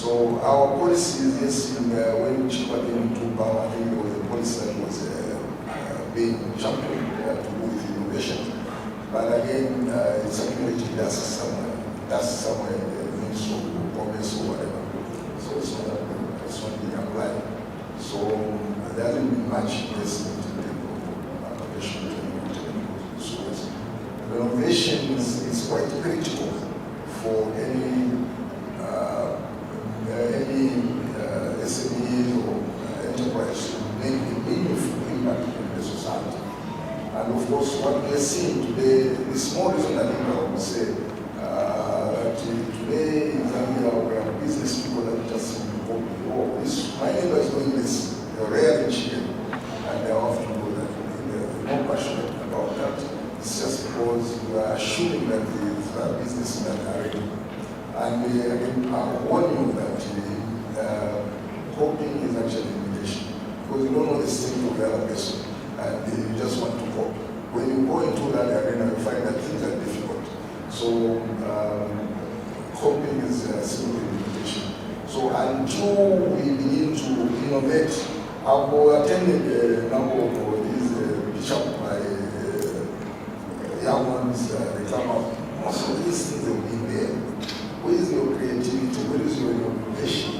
So our policies, yes, when Chiba came into power, I think there was a policy that was being championed to do with innovation. But again, it's accumulated dust somewhere in the Ministry of Commerce or whatever. So it's not being applied. So there hasn't been much investment in the application of technical schools. Renovation is quite critical for any SMEs or enterprise to make a meaningful impact in the society. And of course, what we are seeing today, the small reason I think I would say that today in Zambia we have business people that just simply copy, oh, this, my neighbor is doing this, they're rare in chicken, and they often do that. They're more passionate about that. It's just because we are assuming that the business men are ready. And again, I warn you that copying is actually an imitation, because you don't know the state of the other person, and you just want to copy. When you go into that arena, you find that things are difficult. So copying is simply an imitation. So until we begin to innovate, I've attended a number of these pitch-up by young ones, they come up. Most of these things have been there. Where is your creativity? Where is your innovation?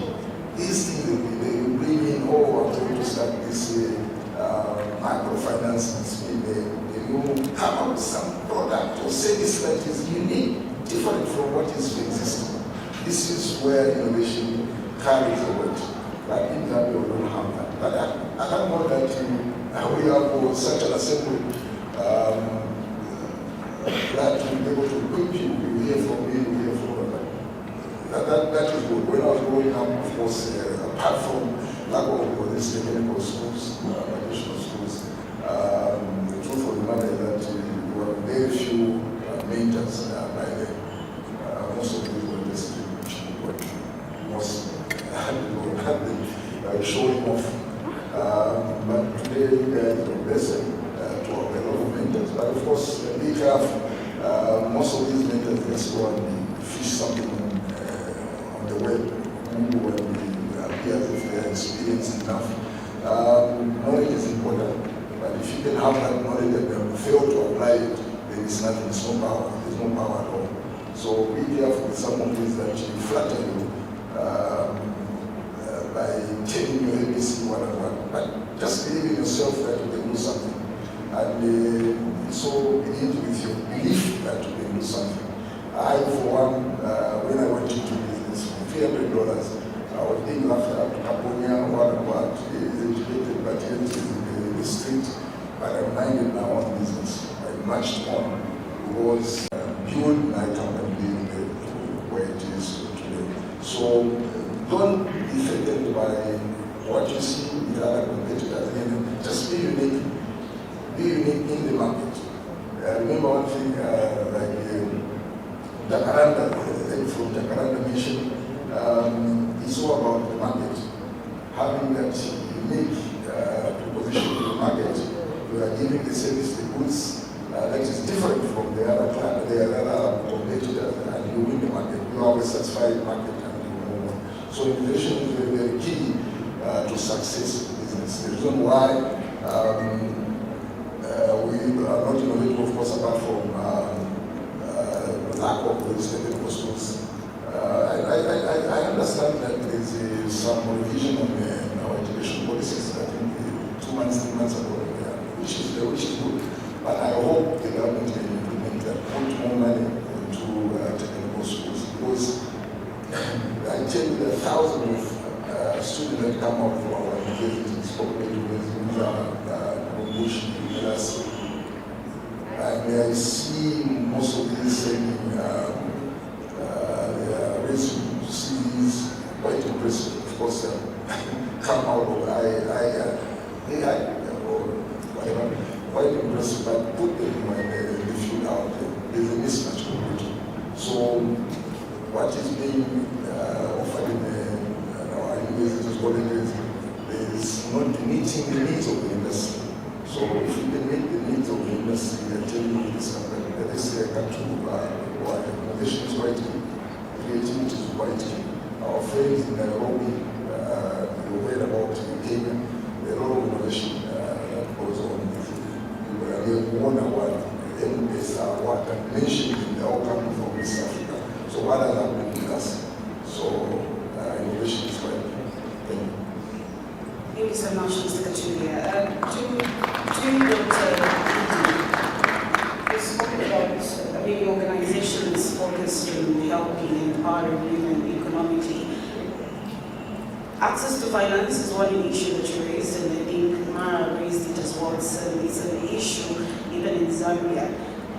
These things will be there. You bring in, oh, I'm going to start this microfinance in Spain. You come up with some product or service that is unique, different from what is existing. This is where innovation carries the weight. But in Zambia, we don't have that. But I don't know that we have such an assembly that to be able to equip you. We hear from you, we hear from them. That is good. When I was growing up, of course, apart from lack of these technical schools, vocational schools, the truth of the matter is that there were very few mentors by then. Most of these were just most showing off. But today, there is a blessing to have a lot of mentors. But of course, be careful. Most of these mentors just go and fish something on the web, who will appear as if they are experienced enough. Knowledge is important, but if you can have that knowledge and fail to apply it, there is nothing, there's no power, there's no power at all. So be careful with some of these that flatter you by telling you ABC 101, but just believe in yourself that you can do something. And so begin with your belief that you can do something. I, for one, when I went into business, $300, I was being laughed at. Caponia, what is educated, but yet is in the street. But I'm minded my own business. I matched on was build my company where it is today. So don't be threatened by what you see with other competitors. And just be unique. Be unique in the market. Remember one thing, like Jacaranda, from Jacaranda Mission, it's all about the market. Having that unique proposition in the market, you are giving the service, the goods, that is different from the other competitors, and you win the market. You always satisfy the market and you move on. So innovation is very, very key to success in business. The reason why we are not innovative, of course, apart from lack of those technical schools. I understand that there is some revision on our education policies, I think 2 months, 3 months ago, which is good. But I hope the government can implement that, put more money into technical schools, because I tell you there are thousands of students that come out from our universities, public universities, Bush, University. And I see most of these sending their resume CVs, quite impressive. Of course, come out of AI or whatever, quite impressive, but put them when they field out. There's a mismatch completely. So, what is being offered in our universities, colleges, is not meeting the needs of the industry. So if you can meet the needs of the industry, they're telling you this company, that this country, innovation is quite key, creativity is quite key. Our friends in Nairobi, we read about in Kenya, a lot of innovation that goes on. We won award, M-Pesa award, and mentioned in the outcome from East Africa. So what has happened with us? So innovation is quite important. Thank you. Thank you so much, Mr. Kachulia. To you spoke about organizations focused on helping and empowering women economically. Access to finance is one issue that you raised, and I think Mara raised it as well. It's an issue even in Zambia.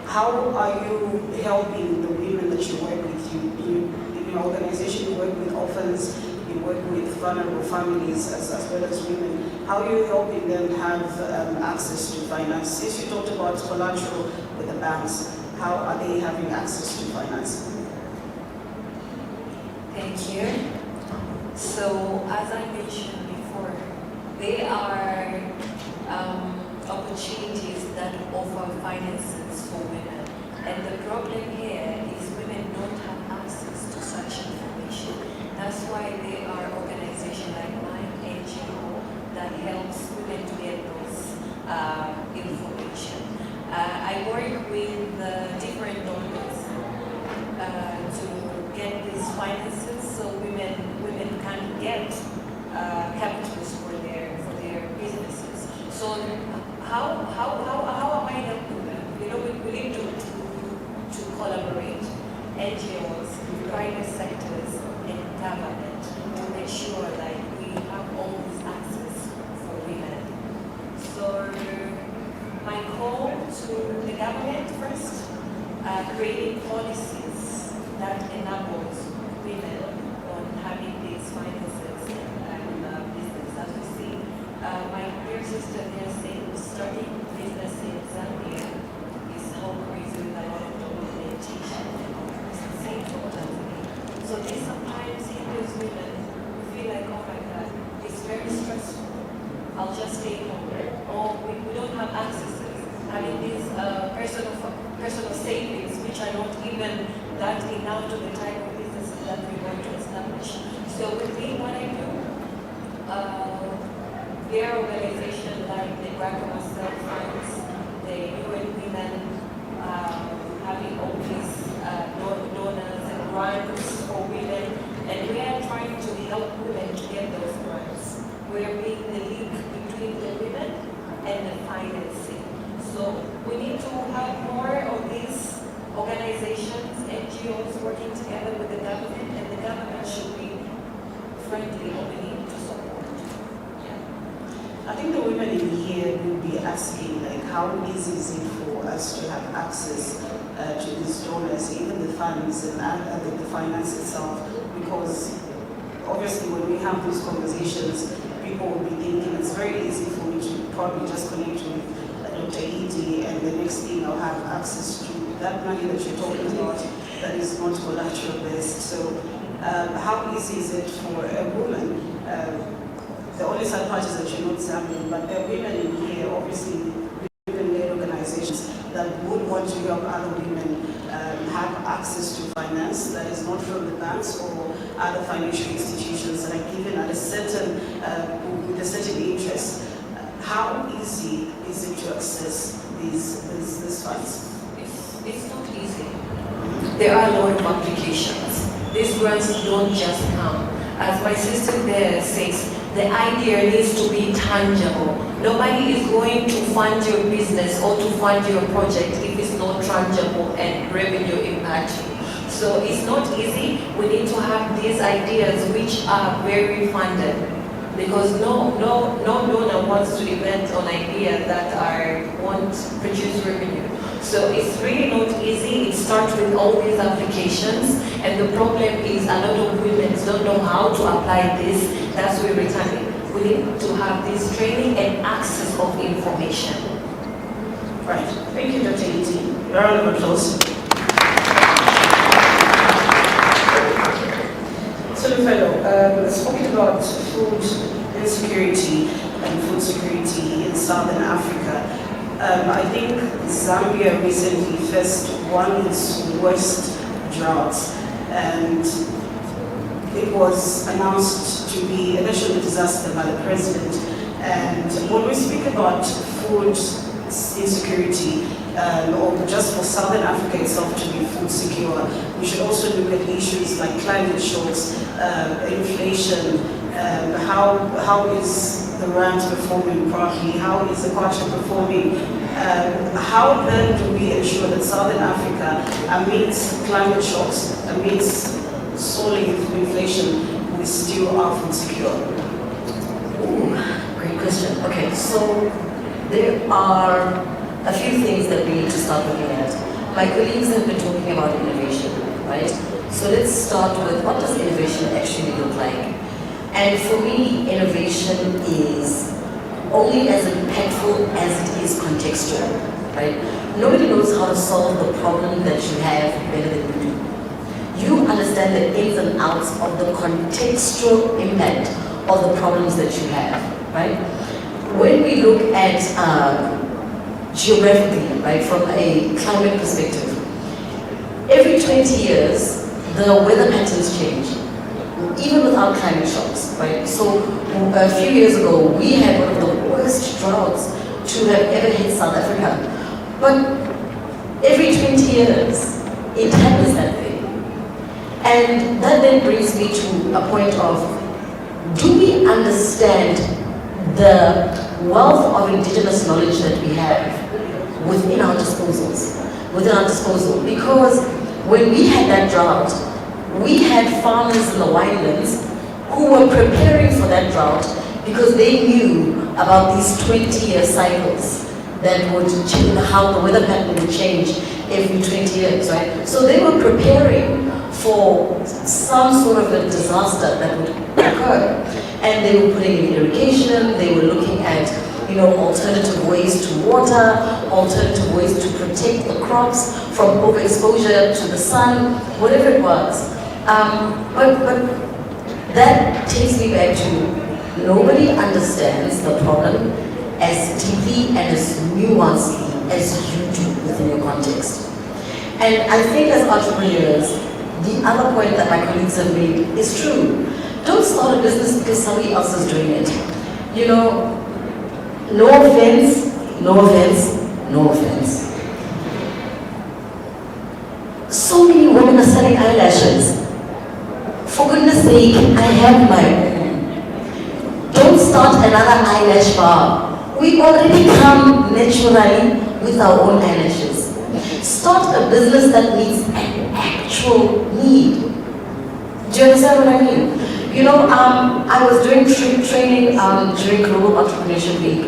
How are you helping the women that you work with? In your organization, you work with orphans, you work with vulnerable families as well as women. How are you helping them have access to finance? Since you talked about collateral with the banks, how are they having access to finance? Thank you. So, as I mentioned before, there are opportunities that offer finances for women. And the problem here is women don't have access to such information. That's why there are organizations like mine, NGO, that helps women to get those information. I work with different donors to get these finances so women can get capitals for their businesses. So how am I helping them? We need to collaborate, NGOs, private sectors, and government to make sure that we have all this access for women. So my call to the government first, creating policies that enables women on having these finances and business. As we see, my dear sister there saying starting business in Zambia is how crazy with a lot of documentation and all this. Same to Tanzania. So this sometimes hinders women who feel like, oh my God, it's very stressful. I'll just stay home. Or we don't have access. Having these personal savings, which are not even that enough to the type of businesses that we want to establish. So with me, what I do, there are organizations like the Black Myself Funds, the UN Women, having all these donors and grants for women, and we are trying to help women to get those grants. We're being the link between the women and the financing. So we need to have more of these organizations, NGOs working together with the government, and the government should be friendly or willing to support. Yeah. I think the women in here will be asking, like, how easy is it for us to have access to these donors, even the funds and the finance itself? Because obviously when we have these conversations, people will be thinking it's very easy for me to probably just connect with Dr. Edie, and the next thing I'll have access to that money that you're talking about that is not collateral based. So how easy is it for a woman? The only sad part is that you're not Zambian, but there are women in here, obviously women-led organizations that would want to help other women have access to finance that is not from the banks or other financial institutions that are given at a certain, with a certain interest. How easy is it to access these funds? It's not easy. There are a lot of applications. These grants don't just come. As my sister there says, the idea needs to be tangible. Nobody is going to fund your business or to fund your project if it's not tangible and revenue impacting. So it's not easy. We need to have these ideas which are very funded, because no donor wants to invent an idea that won't produce revenue. So it's really not easy. It starts with all these applications, and the problem is a lot of women don't know how to apply this. That's where we're returning. We need to have this training and access of information. Right. Thank you, Dr. Iti. Round of applause. So, fellow, speaking about food insecurity and food security in Southern Africa, I think Zambia recently faced one of its worst droughts, and it was announced to be a national disaster by the president. And when we speak about food insecurity, or just for Southern Africa itself to be food secure, we should also look at issues like climate shocks, inflation, how is the rand performing properly, how is the kwacha performing, how then do we ensure that Southern Africa, amidst climate shocks, amidst soaring inflation, we still are food secure? Ooh, great question. Okay, so there are a few things that we need to start looking at. My colleagues have been talking about innovation, right? So let's start with, what does innovation actually look like? And for me, innovation is only as impactful as it is contextual, right? Nobody knows how to solve the problem that you have better than you do. You understand the ins and outs of the contextual impact of the problems that you have, right? When we look at geographically, right, from a climate perspective, every 20 years, the weather patterns change, even without climate shocks, right? So a few years ago, we had one of the worst droughts to have ever hit South Africa. But every 20 years, it happens that way. And that then brings me to a point of, do we understand the wealth of indigenous knowledge that we have within our disposal? Because when we had that drought, we had farmers in the winelands who were preparing for that drought because they knew about these 20-year cycles that would change, how the weather pattern would change every 20 years, right? So they were preparing for some sort of a disaster that would occur. And they were putting in irrigation, they were looking at, alternative ways to water, alternative ways to protect the crops from overexposure to the sun, whatever it was. But that takes me back to, nobody understands the problem as deeply and as nuancedly as you do within your context. And I think as entrepreneurs, the other point that my colleagues have made is true. Don't start a business because somebody else is doing it. No offense. So many women are selling eyelashes. For goodness sake, I have my own. Don't start another eyelash bar. We already come naturally with our own eyelashes. Start a business that meets an actual need. Do you understand what I mean? I was doing training during Global Entrepreneurship Week,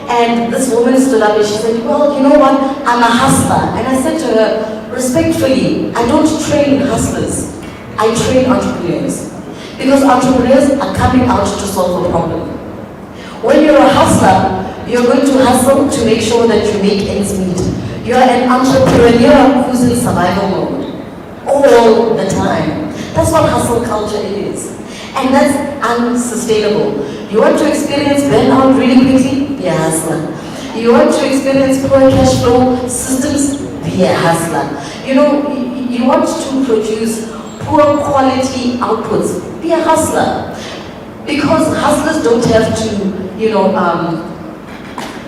and this woman stood up and she said, well, you know what, I'm a hustler. And I said to her, respectfully, I don't train hustlers, I train entrepreneurs. Because entrepreneurs are coming out to solve a problem. When you're a hustler, you're going to hustle to make sure that you make ends meet. You're an entrepreneur who's in survival mode all the time. That's what hustle culture is. And that's unsustainable. You want to experience burnout really quickly? Be a hustler. You want to experience poor cash flow systems? Be a hustler. You want to produce poor quality outputs? Be a hustler. Because hustlers don't have to,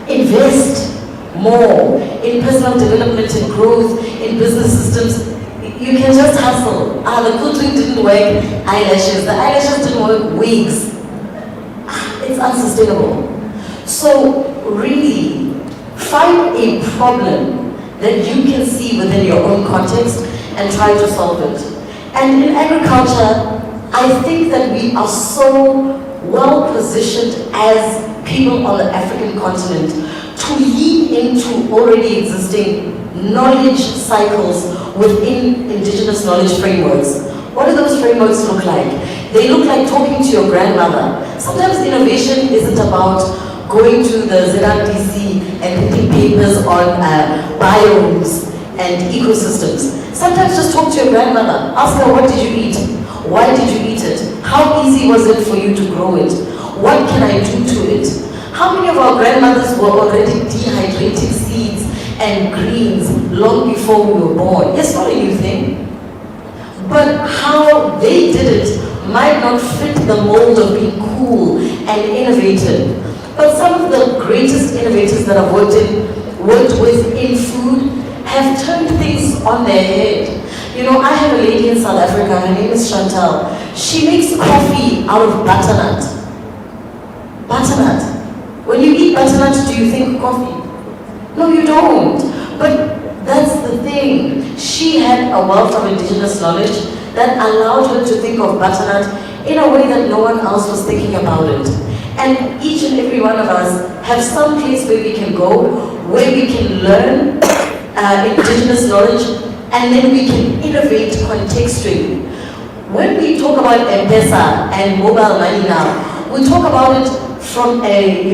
invest more in personal development and growth, in business systems. You can just hustle. The filtering didn't work, eyelashes. The eyelashes didn't work, wigs. It's unsustainable. So really, find a problem that you can see within your own context and try to solve it. And in agriculture, I think that we are so well positioned as people on the African continent to lean into already existing knowledge cycles within indigenous knowledge frameworks. What do those frameworks look like? They look like talking to your grandmother. Sometimes innovation isn't about going to the ZRDC and reading papers on biomes and ecosystems. Sometimes just talk to your grandmother. Ask her, what did you eat? Why did you eat it? How easy was it for you to grow it? What can I do to it? How many of our grandmothers were already dehydrating seeds and greens long before we were born? It's not a new thing. But how they did it might not fit the mold of being cool and innovative. But some of the greatest innovators that I've worked with in food have turned things on their head. You know, I have a lady in South Africa, her name is Chantal. She makes coffee out of butternut. Butternut. When you eat butternut, do you think coffee? No, you don't. But that's the thing. She had a wealth of indigenous knowledge that allowed her to think of butternut in a way that no one else was thinking about it. And each and every one of us have some place where we can go, where we can learn indigenous knowledge, and then we can innovate contextually. When we talk about M-Pesa and mobile money now, we talk about it from a,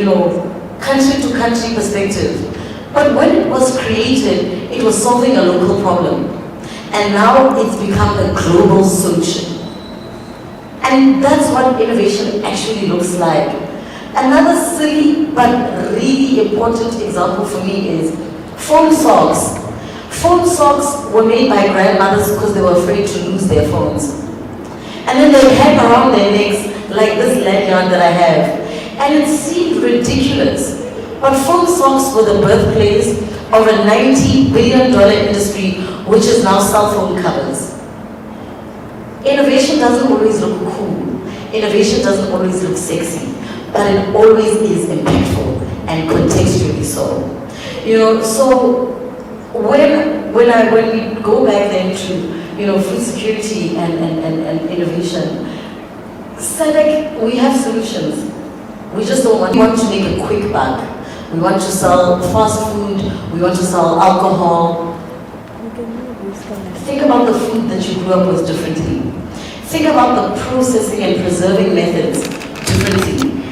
country to country perspective. But when it was created, it was solving a local problem. And now it's become a global solution. And that's what innovation actually looks like. Another silly but really important example for me is phone socks. Phone socks were made by grandmothers because they were afraid to lose their phones. And then they hang around their necks like this lanyard that I have. And it seemed ridiculous. But phone socks were the birthplace of a $90 billion industry, which is now cell phone covers. Innovation doesn't always look cool. Innovation doesn't always look sexy, but it always is impactful and contextually so. So when we go back then to food security and innovation, SADC, we have solutions. We just don't want to make a quick buck. We want to sell fast food, we want to sell alcohol. Think about the food that you grew up with differently. Think about the processing and preserving methods differently.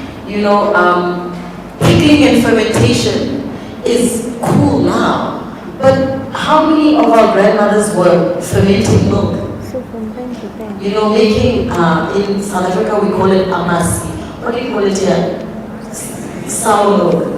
Pickling and fermentation is cool now, but how many of our grandmothers were fermenting milk? Making, in South Africa we call it amasi. What do you call it here? Sour milk.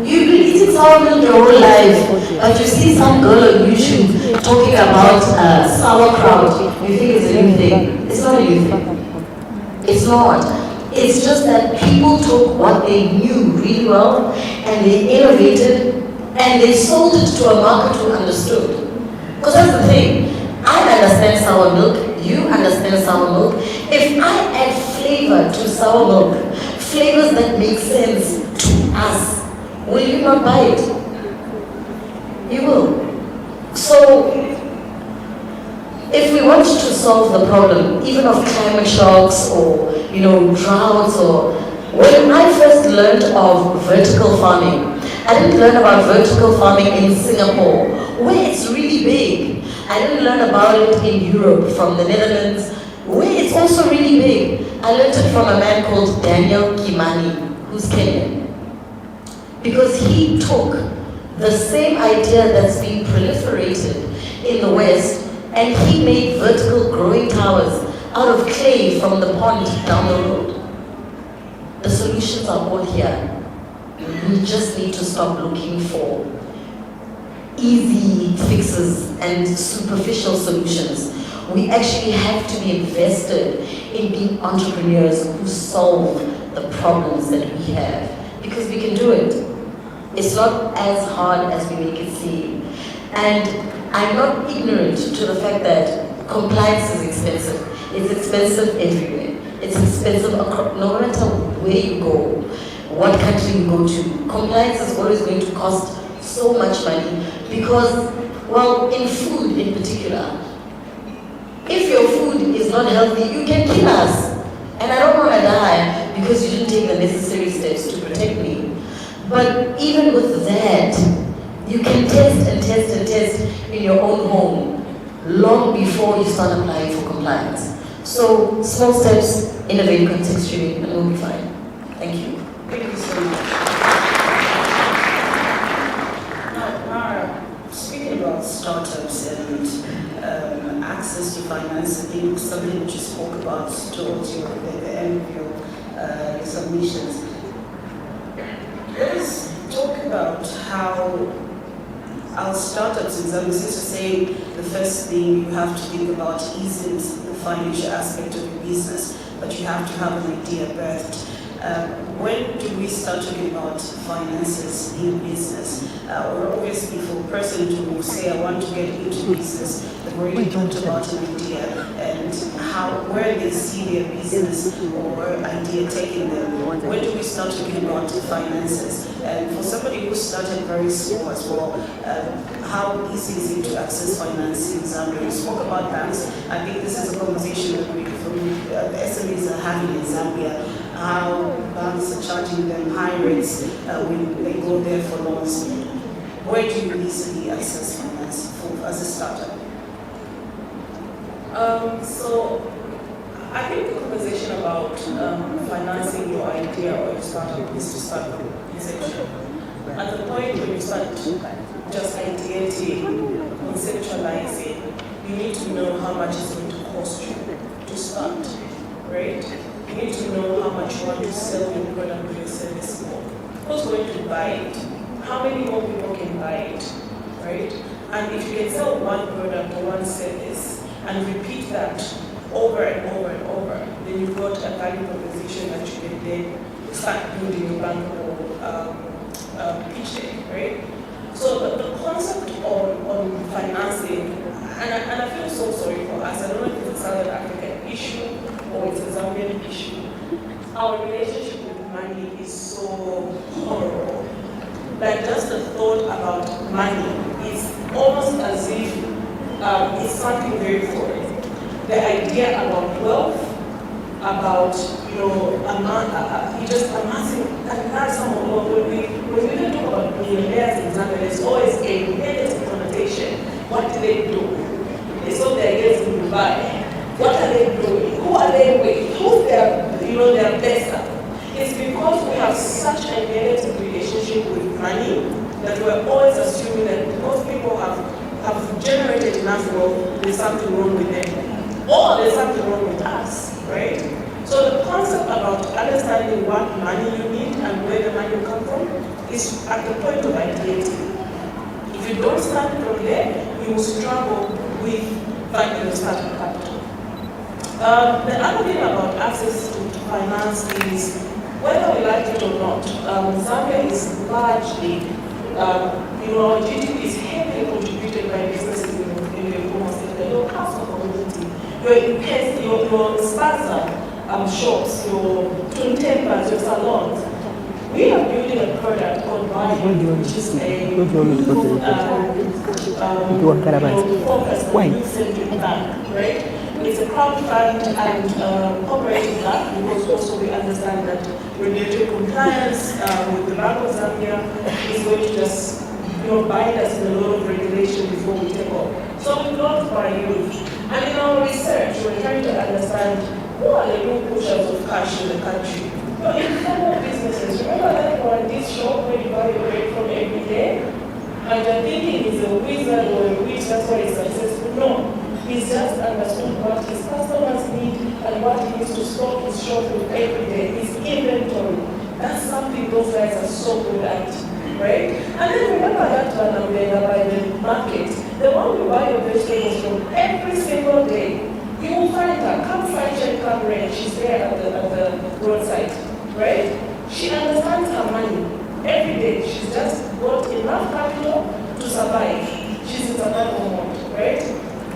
You've been eating sour milk your whole life, but you see some girl on YouTube talking about sauerkraut. You think it's a new thing. It's not a new thing. It's not. It's just that people took what they knew really well and they innovated and they sold it to a market who understood. Because that's the thing. I understand sour milk. You understand sour milk. If I add flavor to sour milk, flavors that make sense to us, will you not buy it? You will. So, if we want to solve the problem, even of climate shocks or droughts, or when I first learned of vertical farming, I didn't learn about vertical farming in Singapore, where it's really big. I didn't learn about it in Europe, from the Netherlands, where it's also really big. I learned it from a man called Daniel Kimani, who's Kenyan. Because he took the same idea that's being proliferated in the West and he made vertical growing towers out of clay from the pond down the road. The solutions are all here. We just need to stop looking for easy fixes and superficial solutions. We actually have to be invested in being entrepreneurs who solve the problems that we have, because we can do it. It's not as hard as we make it seem. And I'm not ignorant to the fact that compliance is expensive. It's expensive everywhere. It's expensive no matter where you go, what country you go to. Compliance is always going to cost so much money because, well, in food in particular, if your food is not healthy, you can kill us. And I don't want to die because you didn't take the necessary steps to protect me. But even with that, you can test and test and test in your own home long before you start applying for compliance. So small steps, innovate contextually, and we'll be fine. Thank you. Thank you so much. Now, speaking about startups and access to finance, I think something that you spoke about towards the end of your submissions. Let us talk about how I'll start at Zambia. Since you're saying the first thing you have to think about isn't the financial aspect of your business, but you have to have an idea birthed. When do we start talking about finances in business? Or obviously for a person to say, I want to get into business, they've already thought about an idea and where they see their business or idea taking them. When do we start talking about finances? And for somebody who started very small as well, how easy is it to access finance in Zambia? We spoke about banks. I think this is a conversation that the SMEs are having in Zambia. How banks are charging them high rates when they go there for loans. Where do you easily access finance as a startup? So I think the conversation about financing your idea or your startup is to start from inception. At the point when you start just ideating, conceptualizing, you need to know how much it's going to cost you to start, right? You need to know how much you want to sell your product or your service for. Who's going to buy it? How many more people can buy it, right? And if you can sell one product or one service and repeat that over and over and over, then you've got a value proposition that you can then start building your bankable pitch deck, right? So the concept on financing, and I feel so sorry for us. I don't know if it's a Southern African issue or it's a Zambian issue. Our relationship with money is so horrible. Like just the thought about money is almost as if it's something very foreign. The idea about wealth, about just amassing a large sum of wealth. When we don't talk about millionaires in Zambia, there's always a negative connotation. What do they do? They sold their ideas in Dubai. What are they doing? Who are they with? Who's their best at? It's because we have such a negative relationship with money that we're always assuming that because people have generated enough wealth, there's something wrong with them. Or there's something wrong with us, right? So the concept about understanding what money you need and where the money will come from is at the point of ideating. If you don't start from there, you will struggle with finding your starting capital. The other thing about access to finance is, whether we like it or not, Zambia is largely, GDP is heavily contributed by businesses in the informal sector. Your household community, your spaza shops, your tempers, your salons. We are building a product called Value, which is a focused centric bank, right? It's a crowdfund and cooperative bank, because also we understand that regulatory compliance with the Bank of Zambia is going to just bind us in a lot of regulation before we take off. So we launched by youth. And in our research, we're trying to understand who are the new pushers of cash in the country. Informal businesses, remember that one, this shop where you buy your bread from every day? And you're thinking he's a wizard or a witch, that's why he's successful. No. He's just understood what his customers need and what he needs to stock his shop with every day, his inventory. That's something those guys are so good at, right? And then remember that one by the market, the one you buy your vegetables from every single day. You will find her, come sunshine, come rain, she's there at the roadside, right? She understands her money every day. She's just got enough capital to survive. She's in survival mode, right?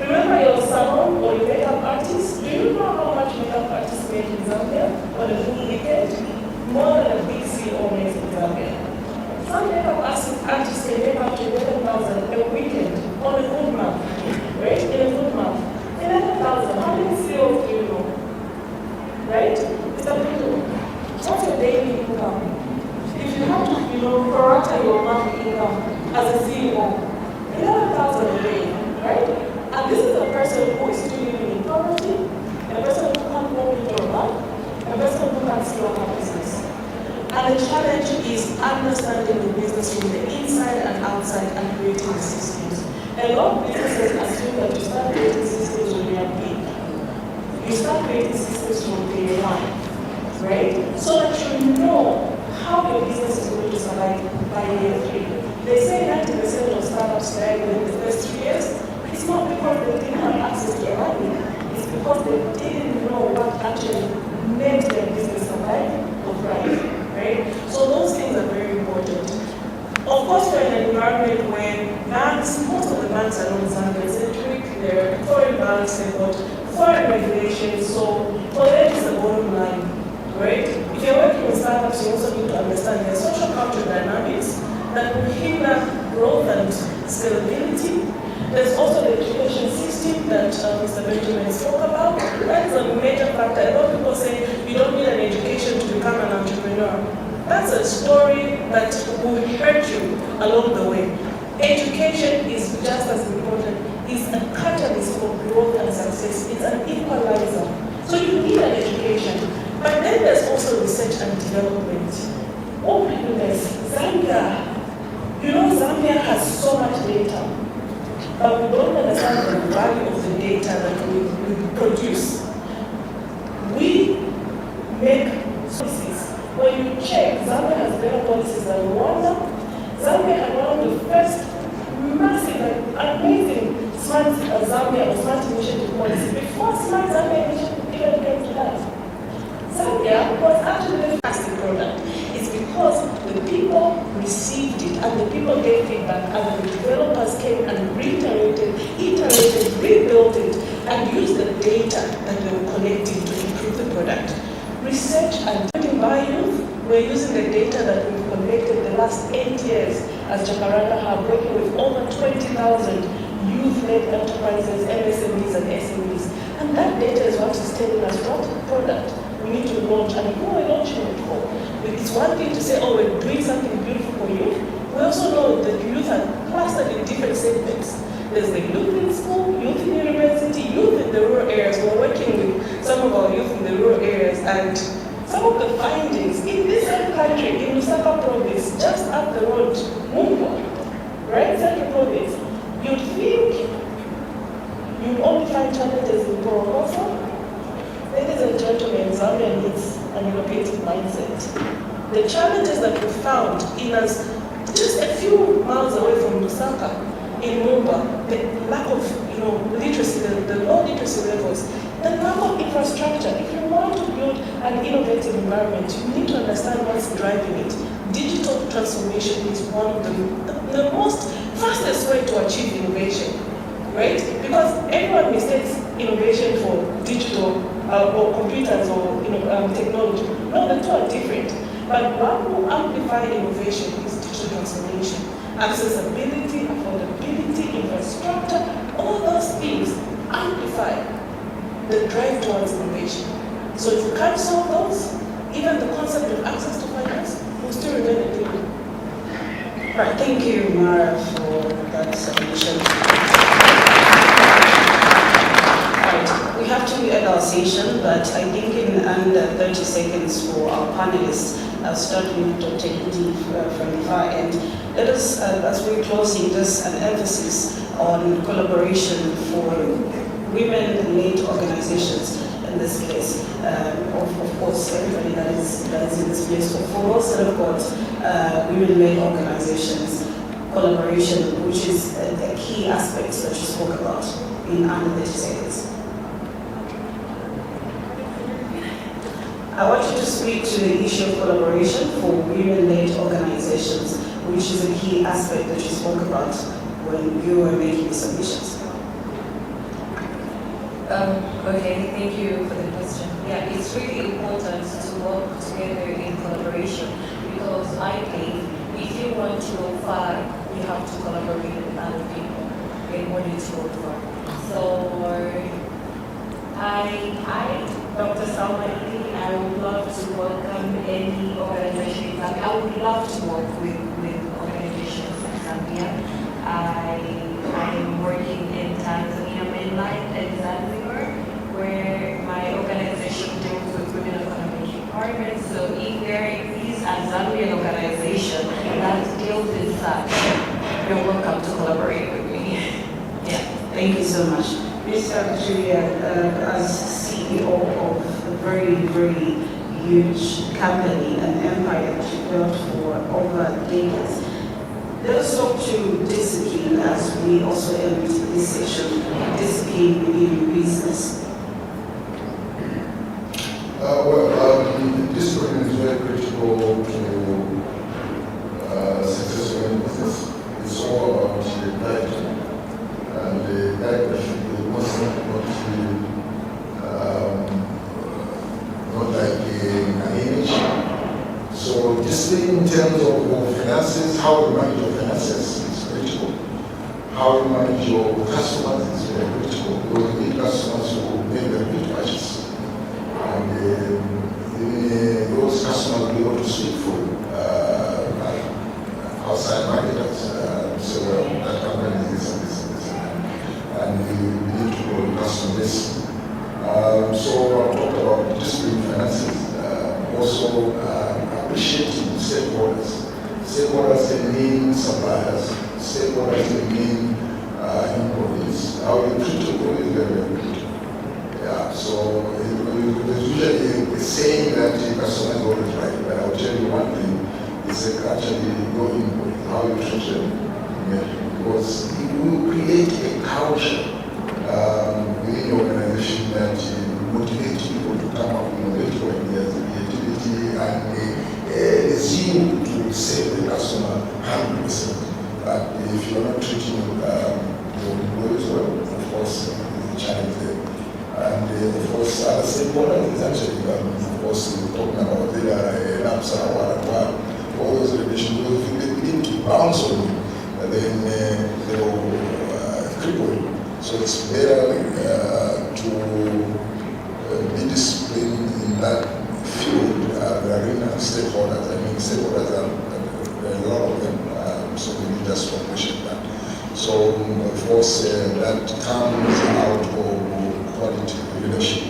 Remember your salon or your makeup artist? Do you know how much makeup artists make in Zambia on a full weekend? More than a big CEO makes in Zambia. Some makeup artists can make up to 11,000 a weekend on a good month, right? In a good month. 11,000. How many CEOs do you know? Right? It's a little. What's your daily income? If you have to, prorate your monthly income as a CEO, 11,000 a day, right? And this is a person who is still living in poverty, a person who can't walk into a bank, a person who can't scale her business. And the challenge is understanding the business from the inside and outside and creating the systems. A lot of businesses assume that you start creating systems when you are big. You start creating systems from day one, right? So that you know how your business is going to survive by year 3. They say 90% of startups died within the first 3 years, it's not because they didn't have access to money. It's because they didn't know what actually made their business survive or thrive, right? So those things are very important. Of course, we're in an environment where banks, most of the banks are not Zambia-centric. They're foreign banks, they've got foreign regulations, so for them it's the bottom line, right? If you're working with startups, you also need to understand the social cultural dynamics that will hinder growth and scalability. There's also the education system that Mr. Benjamin spoke about. That is a major factor. A lot of people say you don't need an education to become an entrepreneur. That's a story that will hurt you along the way. Education is just as important. It's a catalyst for growth and success. It's an equalizer. So you need an education. But then there's also research and development. Oh my goodness, Zambia. You know, Zambia has so much data, but we don't understand the value of the data that we produce. We make policies. When you check, Zambia has better policies than Rwanda. Zambia had one of the first massive and amazing Smart Zambia or Smart Initiative policy before Smart Zambia Initiative even came to life. Zambia was actually the fantastic product. It's because the people received it and the people gave feedback and the developers came and reiterated, iterated, rebuilt it and used the data that they were collecting to improve the product. Research and building by youth, we're using the data that we've collected the last 8 years as Jacaranda Hub, working with over 20,000 youth-led enterprises, MSMEs and SMEs. And that data is what is telling us what product we need to launch and who we're launching it for. It's one thing to say, oh, we're doing something beautiful for youth. We also know that youth are clustered in different segments. There's the youth in school, youth in university, youth in the rural areas. We're working with some of our youth in the rural areas, and some of the findings in this same country, in Lusaka province, just up the road, Mumba, right, Central province, you'd think you'd only find challenges in Borokosa. Ladies and gentlemen, Zambia needs an innovative mindset. The challenges that we found in us, just a few miles away from Lusaka, in Mumba, the lack of literacy, the low literacy levels, the lack of infrastructure. If you want to build an innovative environment, you need to understand what's driving it. Digital transformation is one of the most fastest way to achieve innovation, right? Because everyone mistakes innovation for digital or computers or technology. No, the two are different. But what will amplify innovation is digital transformation. Accessibility, affordability, infrastructure, all those things amplify the drive towards innovation. So if you can't solve those, even the concept of access to finance will still remain a thing. Right, thank you, Mara, for that submission. Right, we have to end our session, but I think in under 30 seconds for our panelists, I'll start with Dr. Indi from the far end. Let us, as we're closing, just an emphasis on collaboration for women-led organizations in this case. Of course, everybody that is in this place. For those that have got women-led organizations, collaboration, which is a key aspect that you spoke about in under 30 seconds. I want you to speak to the issue of collaboration for women-led organizations, which is a key aspect that you spoke about when you were making the submissions. Okay, thank you for the question. Yeah, it's really important to work together in collaboration because I think if you want to go far, you have to collaborate with other people in order to go far. So Dr. Salma, I would love to welcome any organization. I would love to work with organizations in Zambia. I am working in Tanzania mainland and Zanzibar, where my organization deals with women economic empowerment. So if there is a Zambian organization that deals with that, you're welcome to collaborate with me. Yeah. Thank you so much. Mr. Julia, as CEO of a very, very huge company, an empire that you built for over decades, Let us talk to discipline as we also end this session. Discipline within business. Discipline is very critical to successful in business. It's all about the character, and the character should be constant, not like an image. So discipline in terms of your finances, how you manage your finances is critical. How you manage your customers is very critical. Because you need customers who make a good purchase. And those customers will be able to speak for you. Outside marketers, so that company is this, and we need to grow the customer base. So I talked about discipline finances, also appreciating stakeholders. Stakeholders can mean suppliers, stakeholders can mean employees. How you treat employees is very important. Yeah, so there's usually a saying that the customer is always right, but I'll tell you one thing. It's actually going with how you treat them, because it will create a culture within the organization that motivates people to come up with innovative ideas, creativity, and a zeal to save the customer 100%. But if you're not treating your employees well, of course, there's a challenge there. And of course, other stakeholders is actually, of course, we're talking about the NAPSA or all those relations, because if they begin to bounce on you, then they will cripple you. So it's better to be disciplined in that field, the arena of stakeholders. I mean, stakeholders are a lot of them, so we need just to appreciate that. So, of course, that comes out of quality leadership,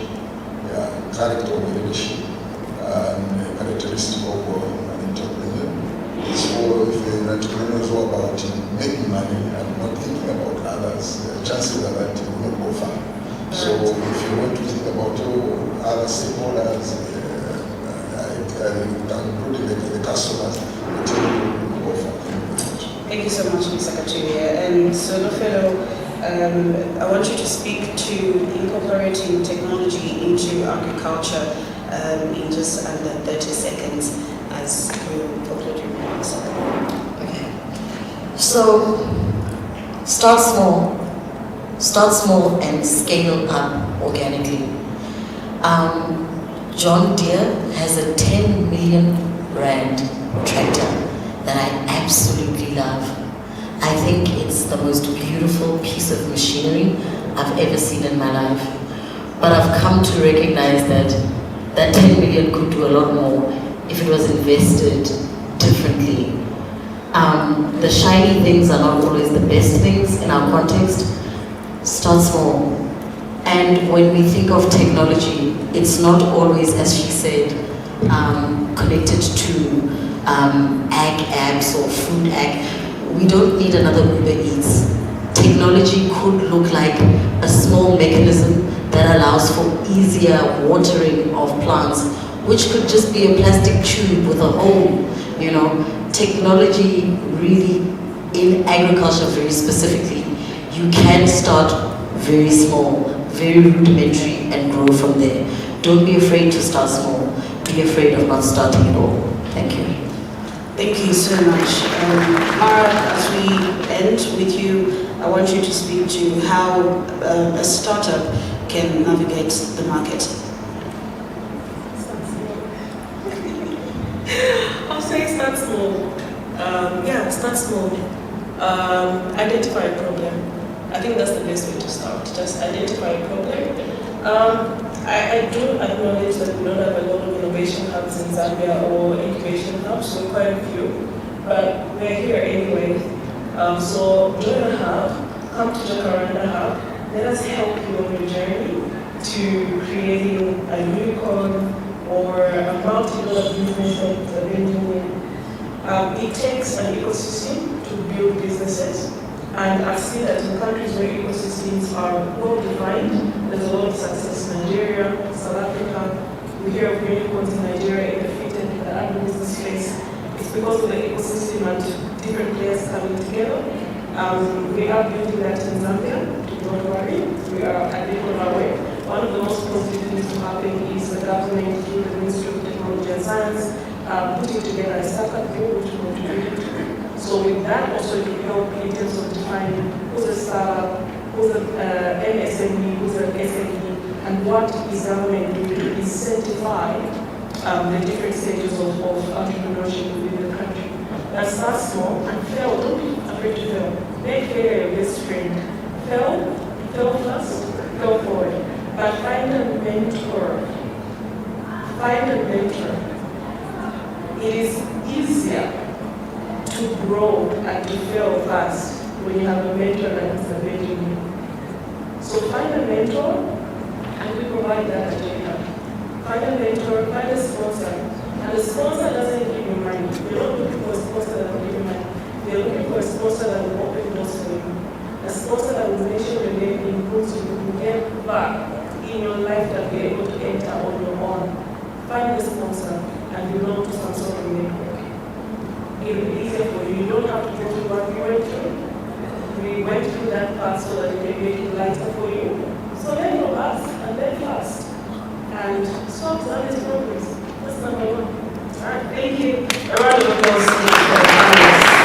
character of leadership, and characteristic of So if the entrepreneur is all about making money and not thinking about others, the chances are that it will not go far. So if you want to think about other stakeholders, including the customers, it will go far. Thank you so much, Mr. Katulia. And so, Nofelo, I want you to speak to incorporating technology into agriculture in just under 30 seconds as we conclude your remarks. Okay. So, start small and scale up organically. John Deere has a 10 million rand tractor that I absolutely love. I think it's the most beautiful piece of machinery I've ever seen in my life. But I've come to recognize that that 10 million could do a lot more if it was invested differently. The shiny things are not always the best things in our context. Start small. And when we think of technology, it's not always, as she said, connected to ag apps or food ag. We don't need another Uber Eats. Technology could look like a small mechanism that allows for easier watering of plants, which could just be a plastic tube with a hole, Technology really, in agriculture very specifically, you can start very small, very rudimentary, and grow from there. Don't be afraid to start small. Be afraid of not starting at all. Thank you. Thank you so much. Mara, as we end with you, I want you to speak to how a startup can navigate the market. I'll say start small. Start small. Identify a problem. I think that's the best way to start. Just identify a problem. I do acknowledge that we don't have a lot of innovation hubs in Zambia or incubation hubs, so quite a few, but we're here anyway. So join a hub, come to Jacaranda Hub, let us help you on your journey to creating a unicorn or a multi-dollar business that you've been doing. It takes an ecosystem to build businesses. And I've seen that in countries where ecosystems are well defined, there's a lot of success in Nigeria, South Africa. We hear of unicorns in Nigeria in the fit and the agribusiness space. It's because of the ecosystem and different players coming together. We are building that in Zambia, don't worry, we are a bit on our way. One of the most positive things to happen is the government, through the Ministry of Technology and Science, putting together a startup bill which will contribute. So with that also it will help in terms of defining who's a startup, who's an MSME, who's an SME, and what is government doing to incentivize the different stages of entrepreneurship within the country. That starts small and fail, don't be afraid to fail. Make failure your best friend. Fail fast, fail forward. But find a mentor. It is easier to grow and to fail fast when you have a mentor that is supporting you. So find a mentor, and we provide that at JHA. Find a mentor, find a sponsor. And the sponsor doesn't give you money. You're not looking for a sponsor that will give you money. You're looking for a sponsor that will open doors for you. A sponsor that will make sure the name improves you, you get back in your life that you're able to enter on your own. Find a sponsor and belong to some sort of network. It will be easier for you. You don't have to go through what we went through. We went through that path so that it may make it lighter for you. So learn your fast and learn fast. And stop Zambia's progress. That's number one. All right, thank you. A round of applause for the panelists.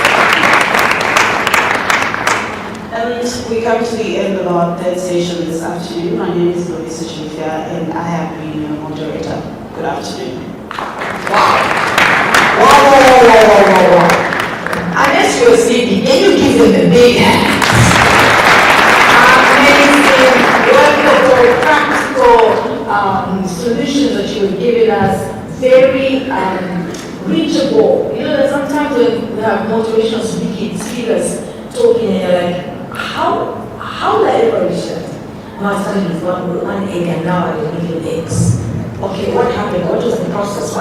And we come to the end of our third session this afternoon. My name is Multi-Disciplinary and I have been your moderator. Good afternoon. Wow. Unless you're sleeping, can you give them a big hand? Amazing, wonderful, practical solutions that you were giving us. Very reachable. You know that sometimes when we have motivational speakers talking and you're like, how did I ever reach that? Now I started with one egg and now I don't need eggs. Okay, what happened? What was the process?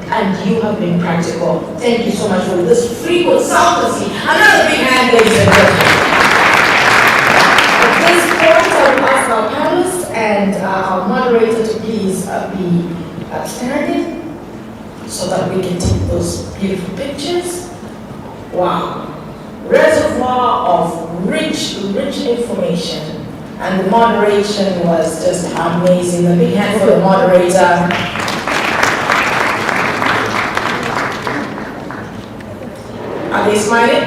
And you have been practical. Thank you so much for this free consultancy. Another big hand, ladies and gentlemen. At this point, I will ask our panelists and our moderator to please be standing so that we can take those beautiful pictures. Wow. Reservoir of rich information. And the moderation was just amazing. A big hand for the moderator. Are they smiling?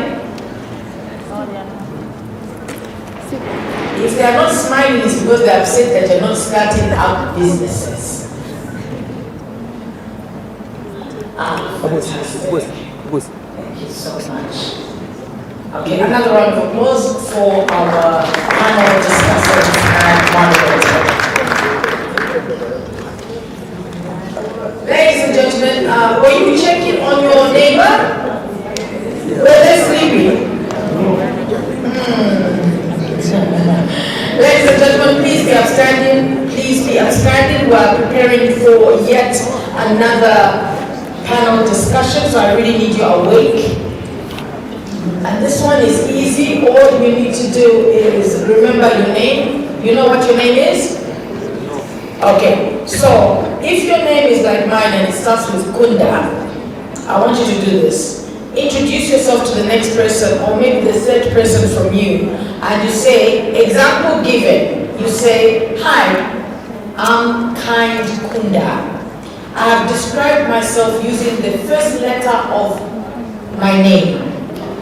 If they are not smiling, it's because they are upset that you're not starting up businesses. Fantastic. Thank you so much. Okay, another round of applause for our panel discussants and moderator. Ladies and gentlemen, were you checking on your neighbor? Were they sleeping? Ladies and gentlemen, please be upstanding. Please be upstanding. We are preparing for yet another panel discussion, so I really need you awake. And this one is easy. All you need to do is remember your name. You know what your name is? Okay, so if your name is like mine and it starts with Kunda, I want you to do this. Introduce yourself to the next person or maybe the third person from you. And you say, example given. You say, hi, I'm Kind Kunda. I have described myself using the first letter of my name.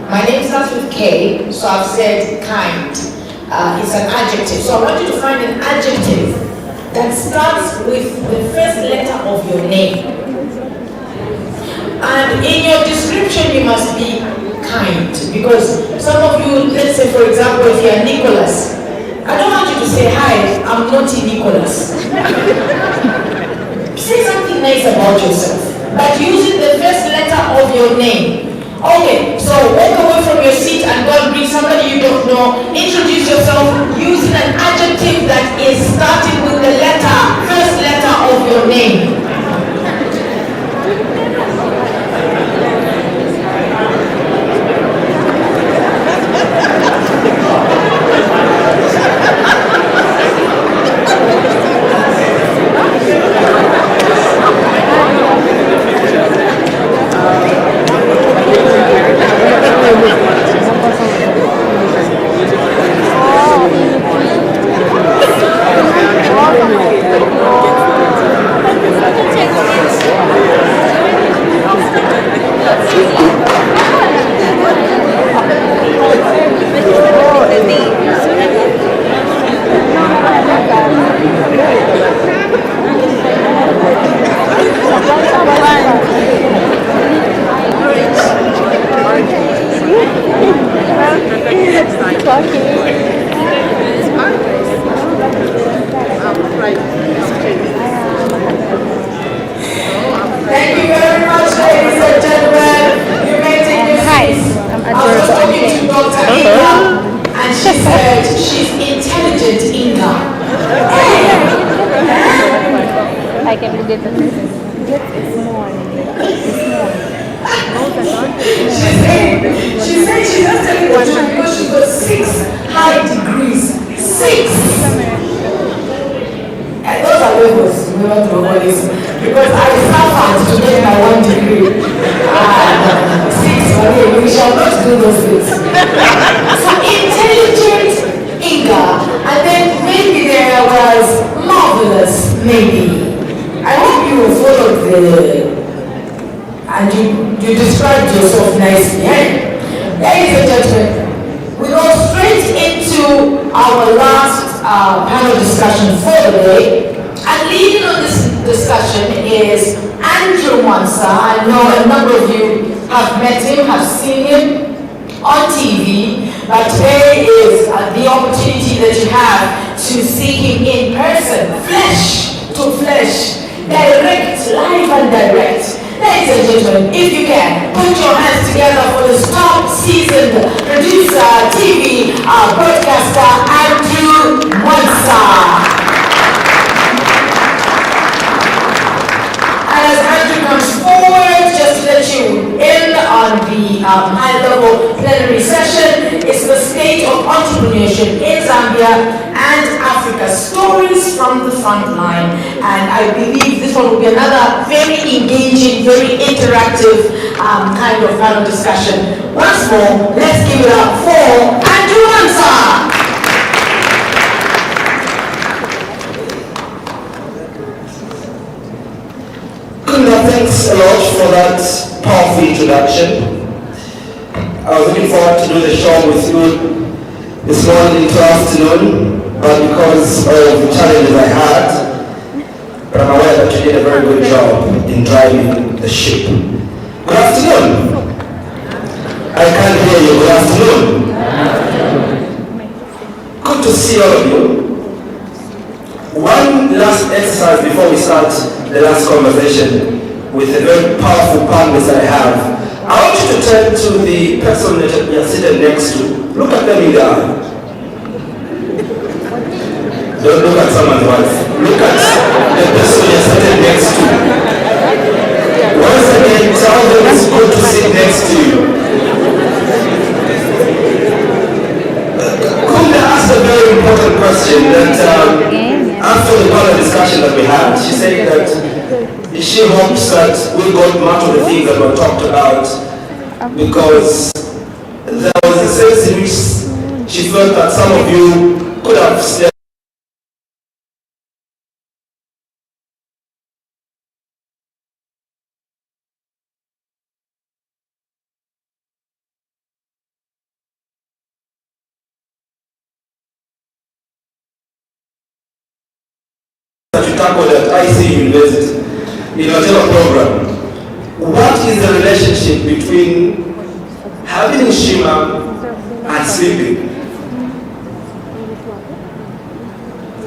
My name starts with K, so I've said kind. It's an adjective. So I want you to find an adjective that starts with the first letter of your name. And in your description, you must be kind. Because some of you, let's say for example, if you're Nicholas, I don't want you to say, hi, I'm naughty Nicholas. Say something nice about yourself, but using the first letter of your name. Okay, so walk away from your seat and go and bring somebody you don't know. Introduce yourself using an adjective that is starting with the first letter of your name. get a small one, She said she just telling the truth because she got 6 high degrees. 6! And those are levels, we don't know what is. Because I suffered to get my 1 degree. 6, okay, we shall not do those things. So intelligent, eager, and then maybe there was marvelous, maybe. I hope you followed and you described yourself nicely, eh? Ladies and gentlemen, we go straight into our last panel discussion for the day. And leading on this discussion is Andrew Mwansa. I know a number of you have met him, have seen him on TV, but today is the opportunity that you have to see him in person, flesh to flesh, direct, live and direct. Ladies and gentlemen, if you can, put your hands together for the top seasoned producer, TV, broadcaster, Andrew Mwansa. And as Andrew comes forward, just to let you in on the high-level plenary session, it's the state of entrepreneurship in Zambia and Africa, stories from the front line. And I believe this one will be another very engaging, very interactive kind of panel discussion. Once more, let's give it up for Andrew Mwansa. Thanks a lot for that powerful introduction. I was looking forward to do the show with you this morning into afternoon, but because of the challenges I had, but I'm aware that you did a very good job in driving the ship. Good afternoon. I can't hear you. Good afternoon. Good to see all of you. One last exercise before we start the last conversation with the very powerful panelists I have. I want you to turn to the person that you are sitting next to. Look at them in the eye. Don't look at someone's wife. Look at the person you are sitting next to. Once again, tell them it's good to sit next to you. Kunda asked a very important question that after the panel discussion that we had, she said that she hopes that we got much of the things that were talked about because there was a sense in which she felt that some of you could have slept. That you tackled at IC University in whatever program. What is the relationship between having Shima and sleeping?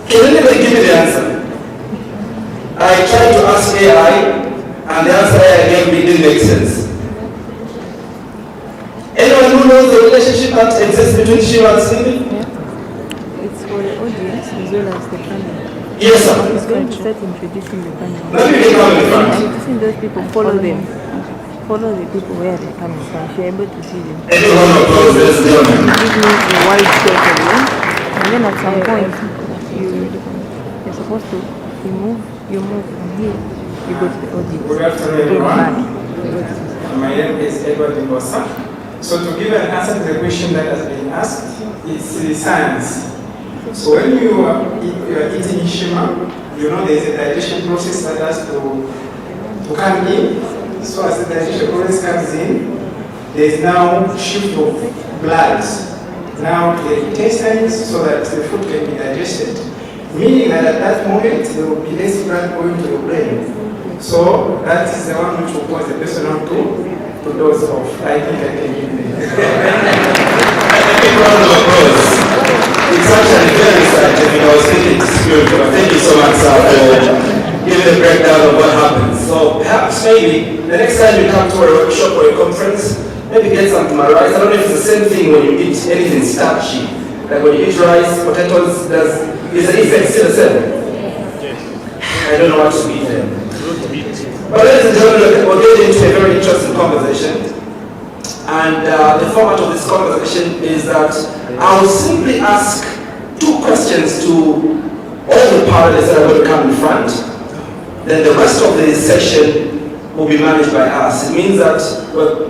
Can anybody give me the answer? I tried to ask AI and the answer AI gave me didn't make sense. Anyone who knows the relationship that exists between Shima and sleeping? It's for the audience as well as the panel. Yes, sir. He's going to start introducing the panel. Let me come in front. Introducing those people, follow them. Follow the people where they're coming from. You're able to see them. Everyone applause, ladies and gentlemen. Give me a wide shot of them. And then at some point, you're supposed to move from here. You go to the audience. Good afternoon, everyone. My name is Edward Ngosa. So to give an answer to the question that has been asked, it's science. So when you are eating shima, you know there's a digestion process that has to come in. So as the digestion process comes in, there's now shift of blood now to the intestines so that the food can be digested. Meaning that at that moment there will be less blood going to your brain. So that is the one which will cause the person not to dose off. I think I can give you A big round of applause. It's actually very scientific. I was thinking it's spiritual. Thank you so much, sir, for giving a breakdown of what happens. So perhaps maybe the next time you come to a workshop or a conference, maybe get some rice. I don't know if it's the same thing when you eat anything starchy. Like when you eat rice, potatoes, is the effect still the same? I don't know what to eat then. But ladies and gentlemen, we're getting into a very interesting conversation. And the format of this conversation is that I will simply ask 2 questions to all the panelists that are going to come in front. Then the rest of the session will be managed by us. It means that we're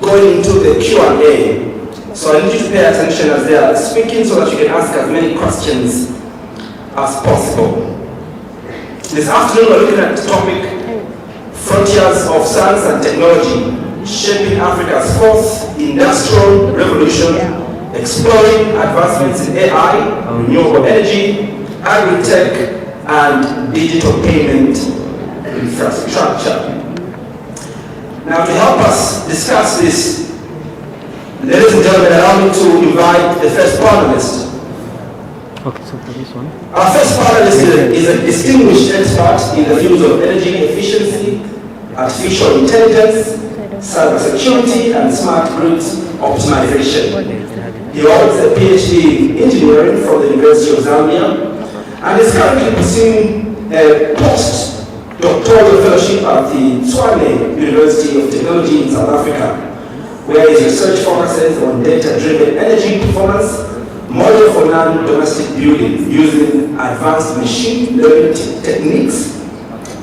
going into the Q&A. So I need you to pay attention as they are speaking so that you can ask as many questions as possible. This afternoon we're looking at the topic Frontiers of Science and Technology, Shaping Africa's 4th Industrial Revolution, Exploring Advancements in AI, Renewable Energy, Agri-Tech, and Digital Payment Infrastructure. Now to help us discuss this, ladies and gentlemen, allow me to invite the first panelist. Okay, so for this one. Our first panelist is a distinguished expert in the fields of energy efficiency, artificial intelligence, cybersecurity, and smart grid optimization. He holds a PhD in engineering from the University of Zambia and is currently pursuing a post-doctoral fellowship at the Tshwane University of Technology in South Africa, where his research focuses on data-driven energy performance, model for non-domestic building using advanced machine learning techniques.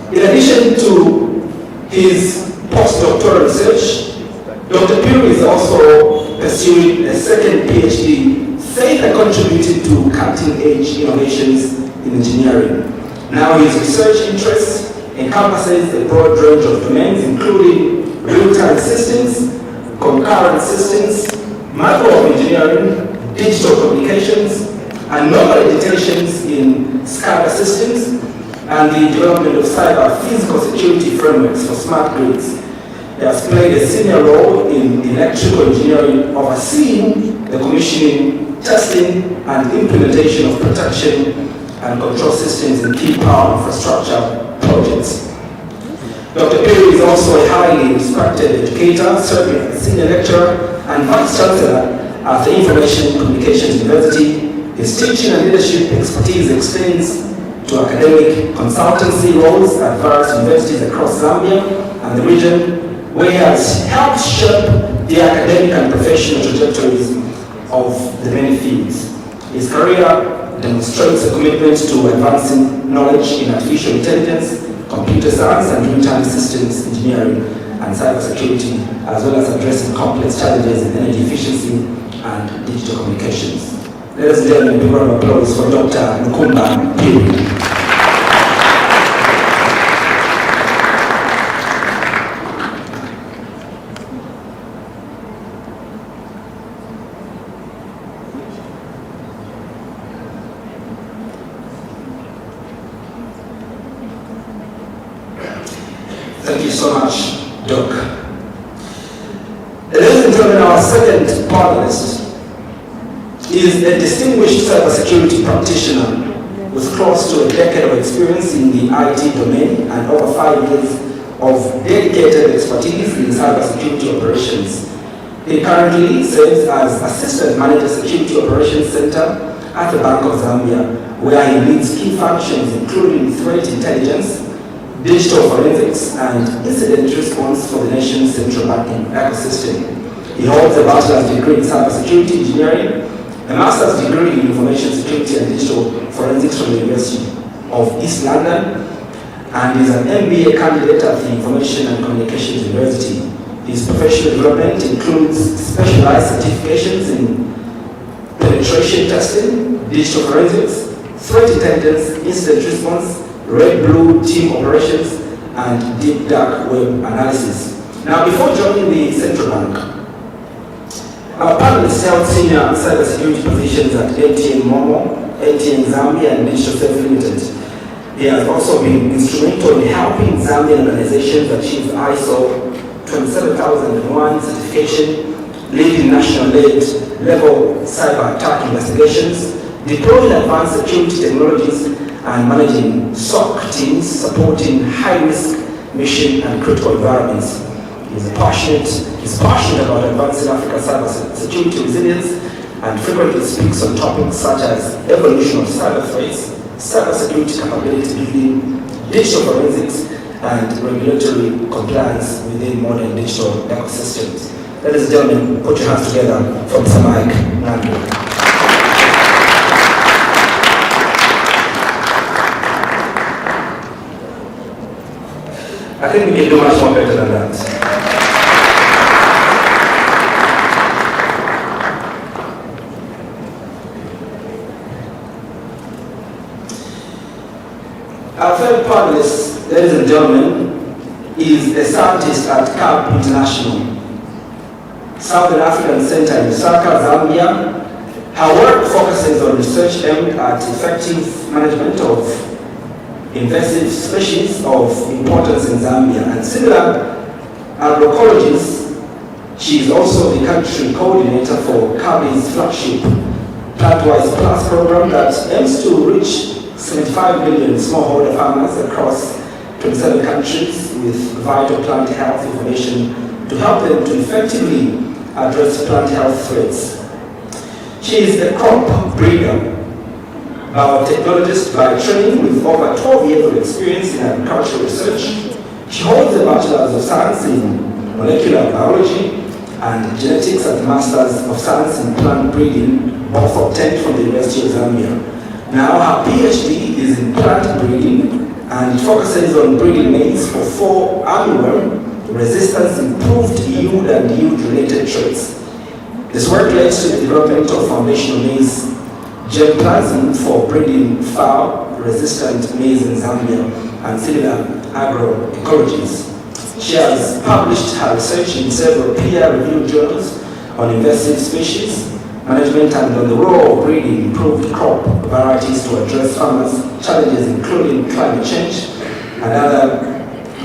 In addition to his postdoctoral research, Dr. Puri is also pursuing a second PhD, further contributing to cutting-edge innovations in engineering. Now his research interests encompasses a broad range of domains, including real-time systems, concurrent systems, macro engineering, digital communications, anomaly detections in SCADA systems, and the development of cyber physical security frameworks for smart grids. He has played a senior role in electrical engineering, overseeing the commissioning, testing, and implementation of protection and control systems in key power infrastructure projects. Dr. Perry is also a highly respected educator, serving as senior lecturer and vice chancellor at the Information Communications University. His teaching and leadership expertise extends to academic consultancy roles at various universities across Zambia and the region, where he has helped shape the academic and professional trajectories of the many fields. His career demonstrates a commitment to advancing knowledge in artificial intelligence, computer science, and real-time systems engineering and cybersecurity, as well as addressing complex challenges in energy efficiency and digital communications. Ladies and gentlemen, a big round of applause for Dr. Nkumba Piri. Thank you so much, Doc. Ladies and gentlemen, our second panelist is a distinguished cybersecurity practitioner with close to a decade of experience in the IT domain and over 5 years of dedicated expertise in cybersecurity operations. He currently serves as Assistant Manager Security Operations Center at the Bank of Zambia, where he leads key functions including threat intelligence, digital forensics, and incident response for the nation's central banking ecosystem. He holds a bachelor's degree in cybersecurity engineering, a master's degree in information security and digital forensics from the University of East London, and is an MBA candidate at the Information and Communications University. His professional development includes specialized certifications in penetration testing, digital forensics, threat intelligence, incident response, red-blue team operations, and deep dark web analysis. Now, before joining the central bank, our panelists held senior cybersecurity positions at ATN Momo, ATN Zambia, and Digital Safe Limited. He has also been instrumental in helping Zambian organizations achieve ISO 27001 certification, leading national-led level cyber attack investigations, deploying advanced security technologies, and managing SOC teams supporting high-risk mission and critical environments. He's passionate about advancing Africa's cyber security resilience and frequently speaks on topics such as evolution of cyber threats, cyber security capability building, digital forensics, and regulatory compliance within modern digital ecosystems. Ladies and gentlemen, put your hands together for Mr. Mike Nando. I think we can do much more better than that. Our third panelist, ladies and gentlemen, is a scientist at CAP International, Southern African Center in Lusaka, Zambia. Her work focuses on research aimed at effective management of invasive species of importance in Zambia. And similar agroecologists, she is also the country coordinator for CABI's flagship Plantwise Plus program that aims to reach 75 million smallholder farmers across 27 countries with vital plant health information to help them to effectively address plant health threats. She is a crop breeder, biotechnologist by training with over 12 years of experience in agricultural research. She holds a Bachelor's of Science in Molecular Biology and Genetics and Masters of Science in Plant Breeding, both obtained from the University of Zambia. Now her PhD is in plant breeding and it focuses on breeding maize for 4 armyworm resistance, improved yield and yield-related traits. This work led to the development of foundational maize germplasm for breeding foul-resistant maize in Zambia and similar agroecologies. She has published her research in several peer-reviewed journals on invasive species management and on the role of breeding improved crop varieties to address farmers' challenges including climate change and other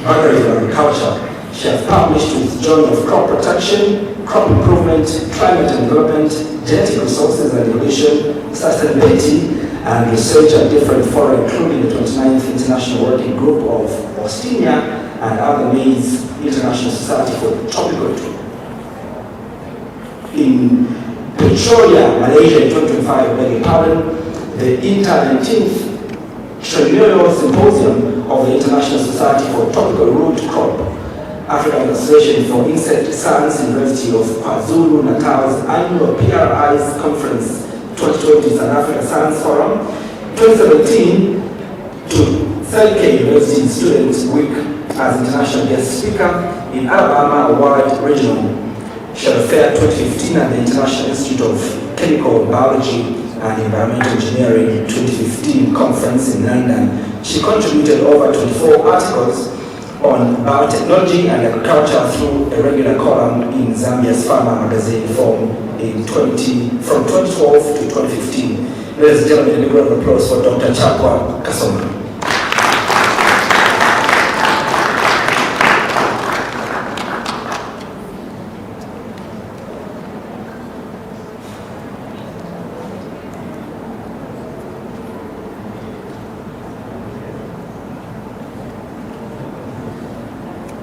boundaries of agriculture. She has published with Journal of Crop Protection, Crop Improvement, Climate and Development, Genetic Resources and Evolution, Sustainability and Research at different fora including the 29th International Working Group of Ostinia and other maize International Society for Tropical. In Pretoria, Malaysia in 2025, beg your pardon, the inter-19th Triennial Symposium of the International Society for Tropical Root Crop, African Association for Insect Science, University of KwaZulu-Natal's annual PRI's Conference 2020 South Africa Science Forum, 2017 to 30K University Students Week as international guest speaker in Alabama Award Regional Shadow Fair 2015 at the International Institute of Chemical Biology and Environmental Engineering 2015 conference in London. She contributed over 24 articles on biotechnology and agriculture through a regular column in Zambia's Farmer magazine from 2012 to 2015. Ladies and gentlemen, a big round of applause for Dr. Chakwa Kasoma.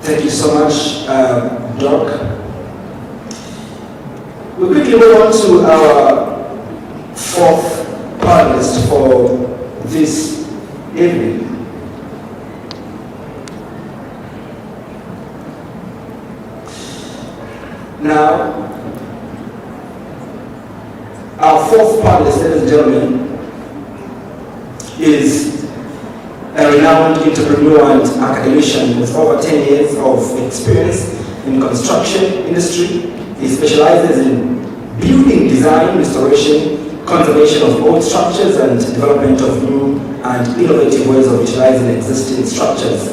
Thank you so much, Doc. We quickly move on to our fourth panelist for this evening. Now, our fourth panelist, ladies and gentlemen, is a renowned entrepreneur and academician with over 10 years of experience in construction industry. He specializes in building design, restoration, conservation of old structures, and development of new and innovative ways of utilizing existing structures.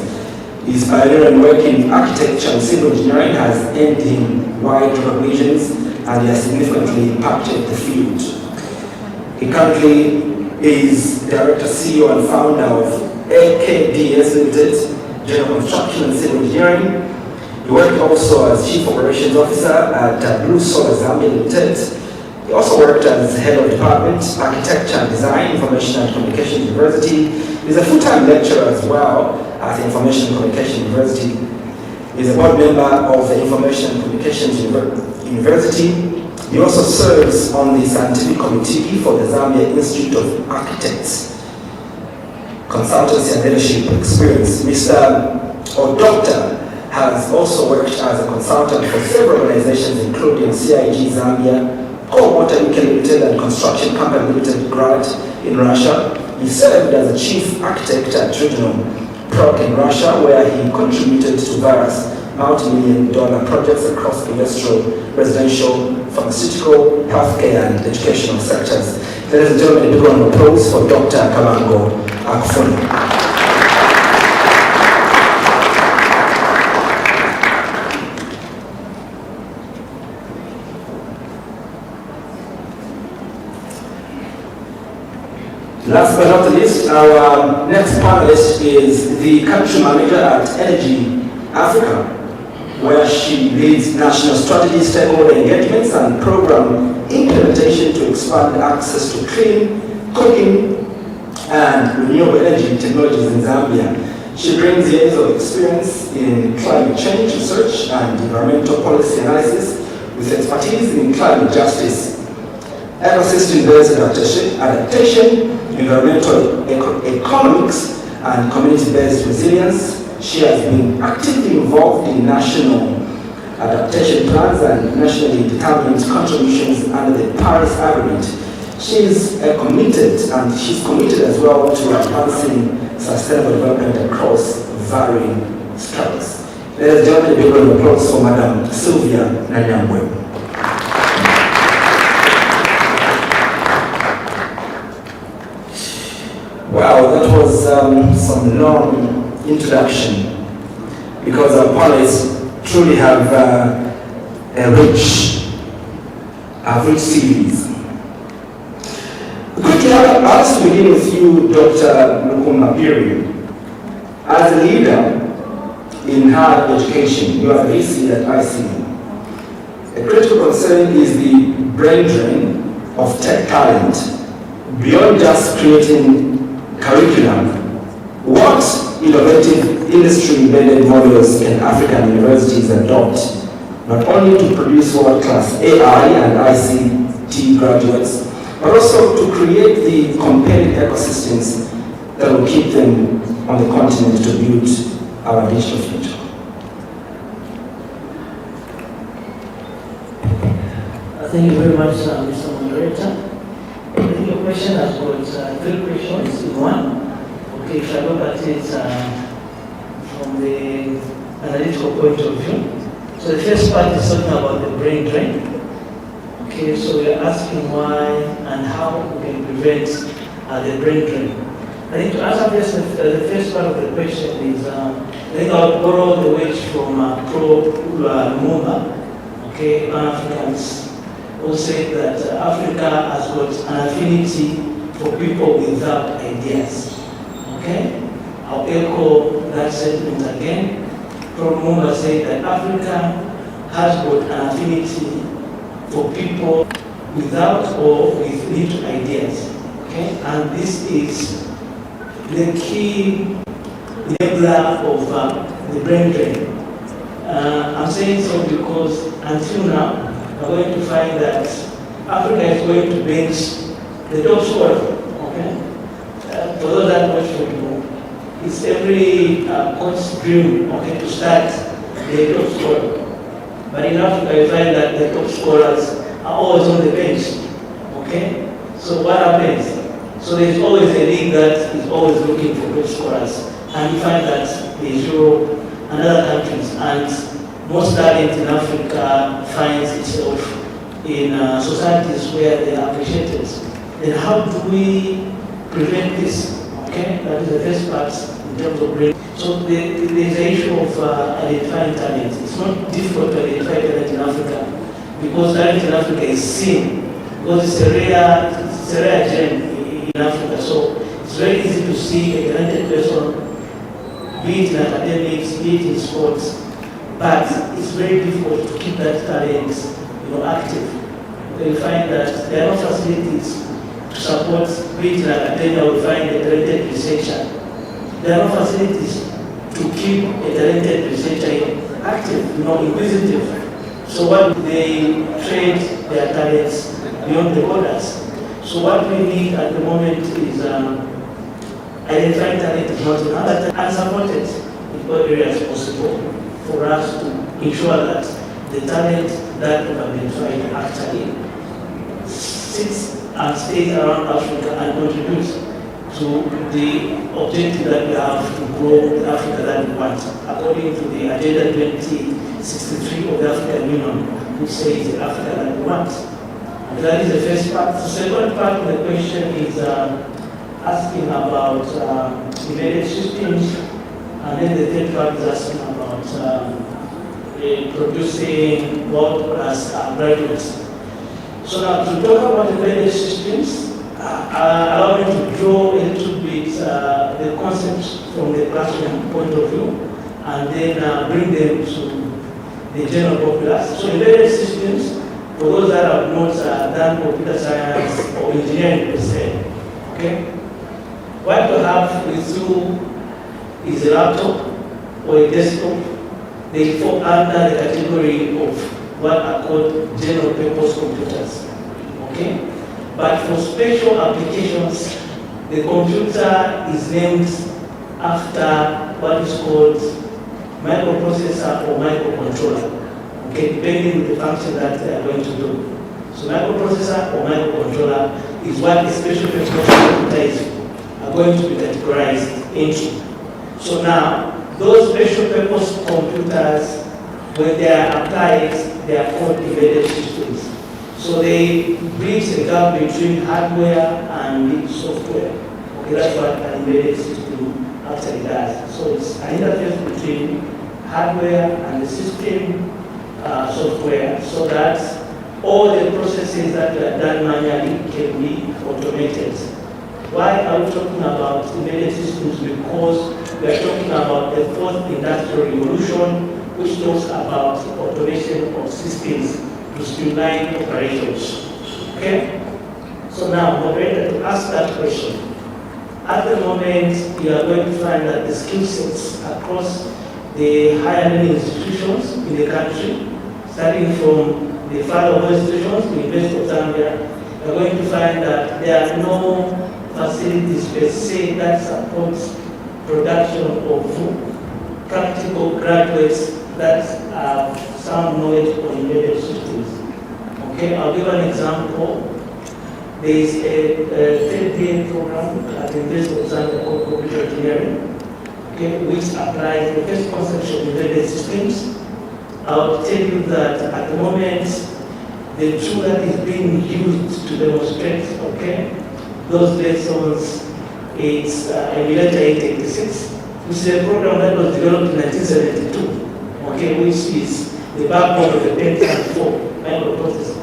His pioneering work in architecture and civil engineering has earned him wide recognitions and he has significantly impacted the field. He currently is Director, CEO, and founder of AKDS Limited, General Construction and Civil Engineering. He worked also as Chief Operations Officer at Blue Solar Zambia Limited. He also worked as Head of Department, Architecture and Design, Information and Communication University. He's a full-time lecturer as well at Information and Communication University. He's a board member of the Information and Communications University. He also serves on the scientific committee for the Zambia Institute of Architects. Consultancy and leadership experience. Mr. or Dr. has also worked as a consultant for several organizations including CIG Zambia, Coal Water Limited and Construction Company Limited Grad in Russia. He served as a chief architect at regional PROC in Russia, where he contributed to various multi-million-dollar projects across industrial, residential, pharmaceutical, healthcare, and educational sectors. Ladies and gentlemen, a big round of applause for Dr. Kabango Akufuna. Last but not least, our next panelist is the country manager at Energy Africa, where she leads national strategy, stakeholder engagements, and program implementation to expand access to clean, cooking, and renewable energy technologies in Zambia. She brings years of experience in climate change research and environmental policy analysis with expertise in climate justice, ecosystem-based adaptation, environmental economics, and community-based resilience. She has been actively involved in national adaptation plans and nationally determined contributions under the Paris Agreement. She's committed as well to advancing sustainable development across varying struggles. Ladies and gentlemen, a big round of applause for Madam Sylvia Nanyambwe. Wow, that was some long introduction, because our panelists truly have a rich series. Could you have us begin with you, Dr. Lukumapiri? As a leader in higher education, you are a VC at IC. A critical concern is the brain drain of tech talent. Beyond just creating curriculum, what innovative industry-embedded models can African universities adopt, not only to produce world-class AI and ICT graduates, but also to create the compelling ecosystems that will keep them on the continent to build our digital future? Thank you very much, Mr. Moderator. I think your question has got three questions in one. Okay, if I look at it from the analytical point of view. So the first part is talking about the brain drain. Okay, so we're asking why and how we can prevent the brain drain. I think to answer this, the first part of the question is, I think I'll borrow the words from Pro Lumumba, okay, Pan-Africans, who said that Africa has got an affinity for people without ideas. Okay? I'll echo that sentiment again. Pro Lumumba said that Africa has got an affinity for people without or with little ideas. Okay? And this is the key enabler of the brain drain. I'm saying so because until now, we're going to find that Africa is going to bench the top scorer. Okay? For those that watch football, it's every coach's dream, okay, to start the top scorer. But in Africa, you find that the top scorers are always on the bench. Okay? So what happens? So there's always a league that is always looking for top scorers. And you find that there's Europe and other countries. And most talent in Africa finds itself in societies where they are appreciated. Then how do we prevent this? Okay, that is the first part in terms of brain. So there's the issue of identifying talent. It's not difficult to identify talent in Africa because talent in Africa is seen because it's a rare gem in Africa. So it's very easy to see a talented person, be it in academics, be it in sports. But it's very difficult to keep that talent, active. You find that there are no facilities to support, be it in academia, we find a talented researcher. There are no facilities to keep a talented researcher active, inquisitive. So what they trade their talents beyond the borders. So what we need at the moment is identifying talent is not enough, unsupported. what areas possible for us to ensure that the talent that we have been trying actually sits and stays around Africa and contributes to the objective that we have to grow the Africa that we want, according to the Agenda 2063 of the African Union, which says the Africa that we want. And that is the first part. The second part of the question is asking about embedded systems, and then the third part is asking about producing world-class graduates. So now to talk about embedded systems, allow me to draw a little bit the concepts from the classroom point of view, and then bring them to the general populace. So embedded systems, for those that have not done computer science or engineering per se, okay? What you have with you is a laptop or a desktop. They fall under the category of what are called general purpose computers, okay? But for special applications, the computer is named after what is called microprocessor or microcontroller, okay, depending on the function that they are going to do. So microprocessor or microcontroller is what the special purpose computers are going to be categorized into. So now, those special purpose computers, when they are applied, they are called embedded systems. So they bridge the gap between hardware and software. Okay, that's what an embedded system actually does. So it's an interface between hardware and the system software, so that all the processes that are done manually can be automated. Why are we talking about embedded systems? Because we are talking about the fourth industrial revolution, which talks about automation of systems to streamline operations. Okay? So now, moderator, to ask that question. At the moment, you are going to find that the skill sets across the higher learning institutions in the country, starting from the father institutions, the University of Zambia, you are going to find that there are no facilities per se that supports production of practical graduates that have some knowledge on embedded systems. Okay, I'll give an example. There is a third-year program at the University of Zambia called computer engineering, okay, which applies the first concept of embedded systems. I'll tell you that at the moment, the tool that is being used to demonstrate, okay, those lessons is Emulator 886, which is a program that was developed in 1972, okay, which is the backbone of the Pentium 4 microprocessor.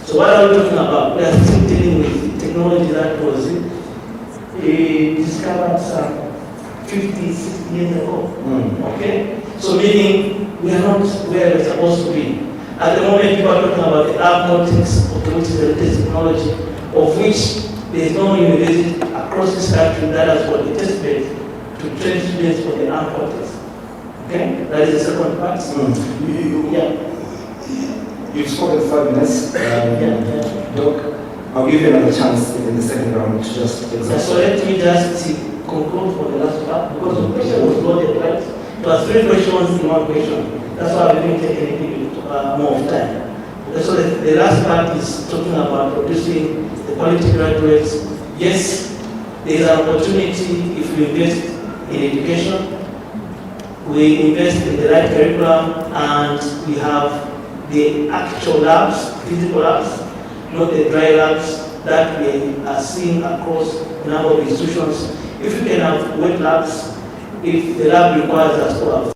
So what are we talking about? We are still dealing with technology that was discovered some 50, 60 years ago, okay? So meaning we are not where we're supposed to be. At the moment, people are talking about the ARM Cortex, okay, which is the latest technology, of which there is no university across this country that has got a test bed to train students for the ARM Cortex. Okay? That is the second part. You've spoken 5 minutes. Doc, I'll give you another chance in the second round to just exhaust. So let me just conclude for the last part, because the question was loaded, right? It was 3 questions in 1 question. That's why we didn't take anything more of time. So the last part is talking about producing the quality graduates. Yes, there is an opportunity if we invest in education, we invest in the right curriculum, and we have the actual labs, physical labs, not the dry labs that we are seeing across a number of institutions. If you can have wet labs, if the lab requires us to have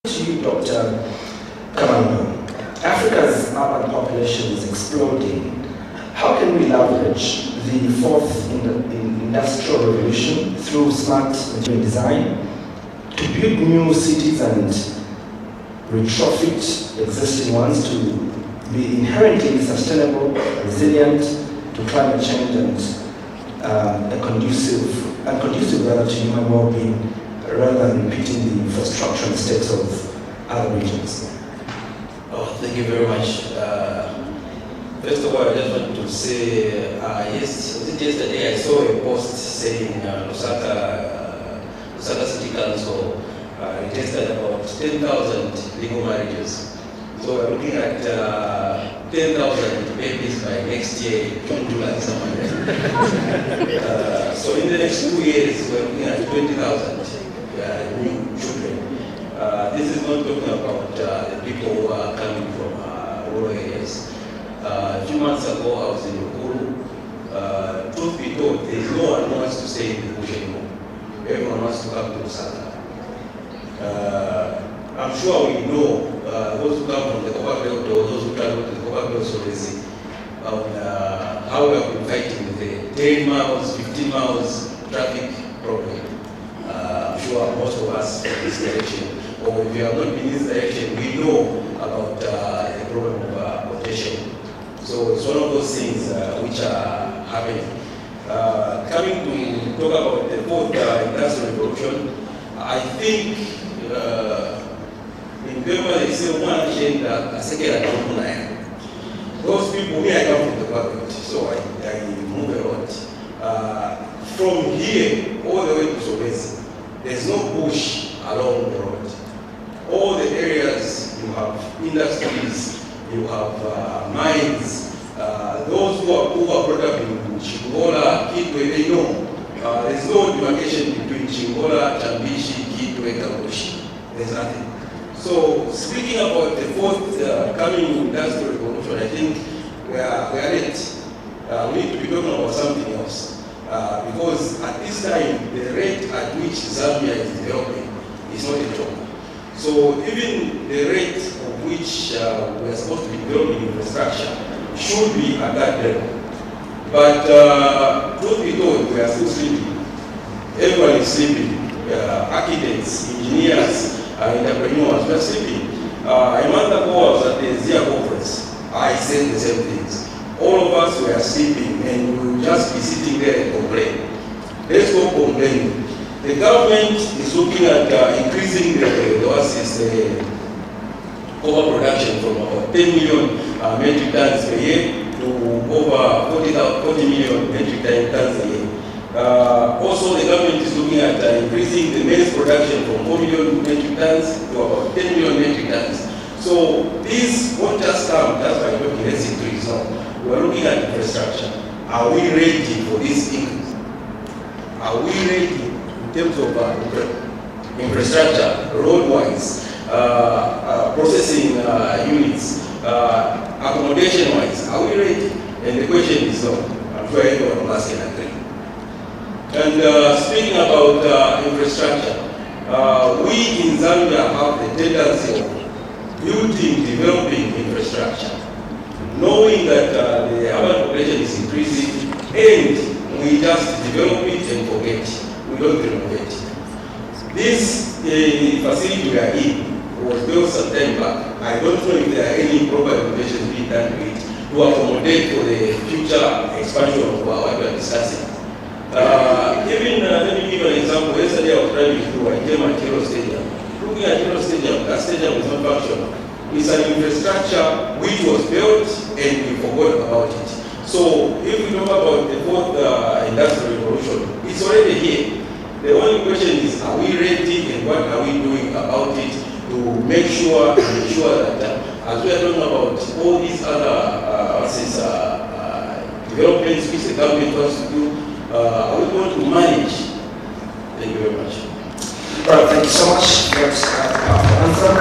To you, Dr. Kamano, Africa's urban population is exploding. How can we leverage the fourth industrial revolution through smart material design to build new cities and retrofit existing ones to be inherently sustainable, resilient to climate change, and conducive rather to human well-being, rather than repeating the infrastructure mistakes of other regions? Oh, thank you very much. First of all, I just want to say, yesterday I saw a post saying Lusaka City Council registered about 10,000 legal marriages. So we're looking at 10,000 babies by next year, June, July, somewhere. So in the next 2 years, we're looking at 20,000 new children. This is not talking about the people who are coming from rural areas. A few months ago, I was in Ukuru. Truth be told, there is no one who wants to stay in the bush anymore. Everyone wants to come to Lusaka. I'm sure we know those who come from the Copper Belt or those who travel to the Copper Belt already on how we have been fighting with the 10 miles, 15 miles traffic problem. I'm sure most of us in this direction, or if you have not been in this direction, we know about the problem of congestion. So it's one of those things which are happening. Coming to talk about the fourth industrial revolution, I think in Burma they say one agenda, a second agenda. Those people, me, I come from the government, so I move a lot. From here all the way to Solwezi, there's no bush along the road. All the areas, you have industries, you have mines. Those who are brought up in Chingola, Kitwe, they know. There's no demarcation between Chingola, Chambishi, Kitwe, Kabushi. There's nothing. So speaking about the fourth coming industrial revolution, I think we are late. We need to be talking about something else. Because at this time, the rate at which Zambia is developing is not a joke. So even the rate of which we are supposed to be developing infrastructure should be at that level. But truth be told, we are still sleeping. Everyone is sleeping. Architects, engineers, entrepreneurs, we are sleeping. A month ago I was at the ZRDC conference. I said the same things. All of us were sleeping and we will just be sitting there and complain. Let's go complaining. The government is looking at increasing the copper production from about 10 million metric tons per year to over 40 million metric tons a year. Also, the government is looking at increasing the maize production from 4 million metric tons to about 10 million metric tons. So this won't just come just by talking, let's increase. No. We are looking at infrastructure. Are we ready for this increase? Are we ready in terms of infrastructure, road-wise, processing units, accommodation-wise? Are we ready? And the question is no. I'm sure everyone of us can agree. And speaking about infrastructure, we in Zambia have the tendency of building, developing infrastructure, knowing that the urban population is increasing, and we just develop it and forget. We don't renovate. This facility we are in was built some time back. I don't know if there are any proper renovations being done to it to accommodate for the future expansion of what we are discussing. Let me give an example. Yesterday I was driving through, I came at Hero Stadium. Looking at Hero Stadium, that stadium is not functional. It's an infrastructure which was built and we forgot about it. So if we talk about the fourth industrial revolution, it's already here. The only question is, are we ready and what are we doing about it to make sure and ensure that as we are talking about all these other developments which the government wants to do, are we going to manage? Thank you very much. All right, thank you so much. That's the answer.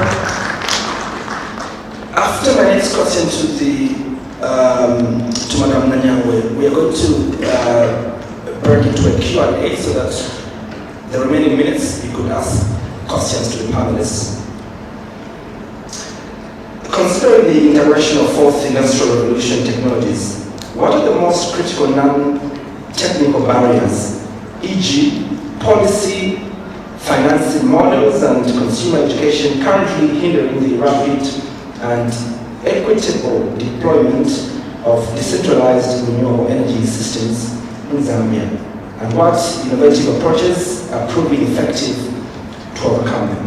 After my next question to Madam Nanyangwe, we are going to break into a Q&A so that the remaining minutes you could ask questions to the panelists. Considering the integration of fourth industrial revolution technologies, what are the most critical non-technical barriers, e.g., policy, financing models, and consumer education currently hindering the rapid and equitable deployment of decentralized renewable energy systems in Zambia? And what innovative approaches are proving effective to overcome them?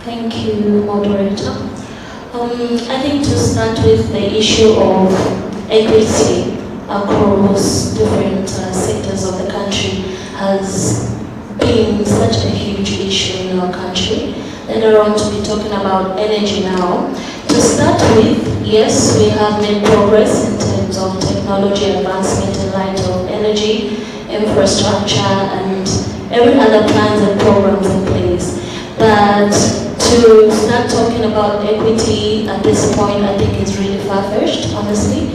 Thank you, moderator. I think to start with the issue of equity across different sectors of the country has been such a huge issue in our country. Later on to be talking about energy now. To start with, yes, we have made progress in terms of technology advancement in light of energy, infrastructure, and every other plans and programs in place. But to start talking about equity at this point, I think is really far-fetched, honestly.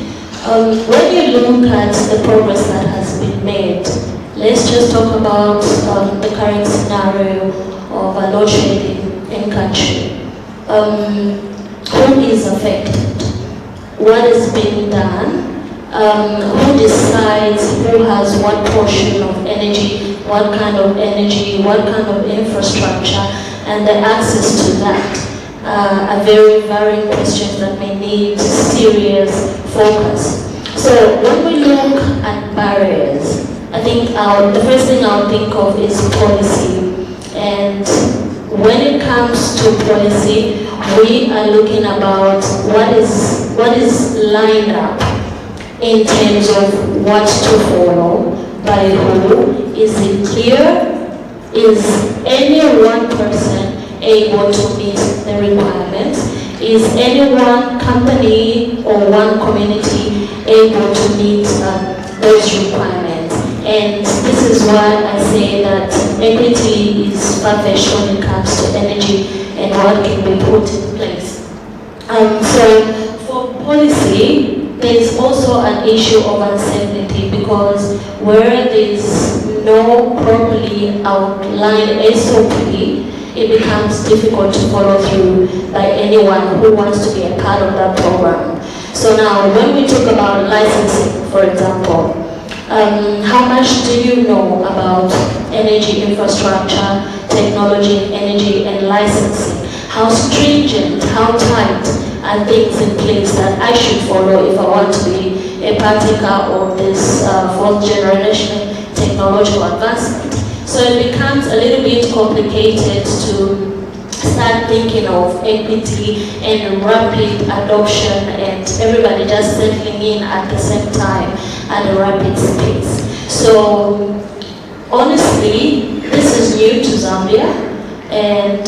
When you look at the progress that has been made, let's just talk about the current scenario of load shedding in country. Who is affected? What is being done? Who decides who has what portion of energy, what kind of energy, what kind of infrastructure, and the access to that are very varying questions that may need serious focus. So when we look at barriers, I think the first thing I'll think of is policy. And when it comes to policy, we are looking about what is lined up in terms of what to follow, by who. Is it clear? Is any one person able to meet the requirements? Is any one company or one community able to meet those requirements? And this is why I say that equity is far-fetched when it comes to energy and what can be put in place. So for policy, there is also an issue of uncertainty, because where there is no properly outlined SOP, it becomes difficult to follow through by anyone who wants to be a part of that program. So now, when we talk about licensing, for example, how much do you know about energy infrastructure, technology, energy, and licensing? How stringent, how tight are things in place that I should follow if I want to be a partaker of this fourth generation technological advancement? So it becomes a little bit complicated to start thinking of equity and rapid adoption and everybody just settling in at the same time at a rapid pace. So honestly, this is new to Zambia, and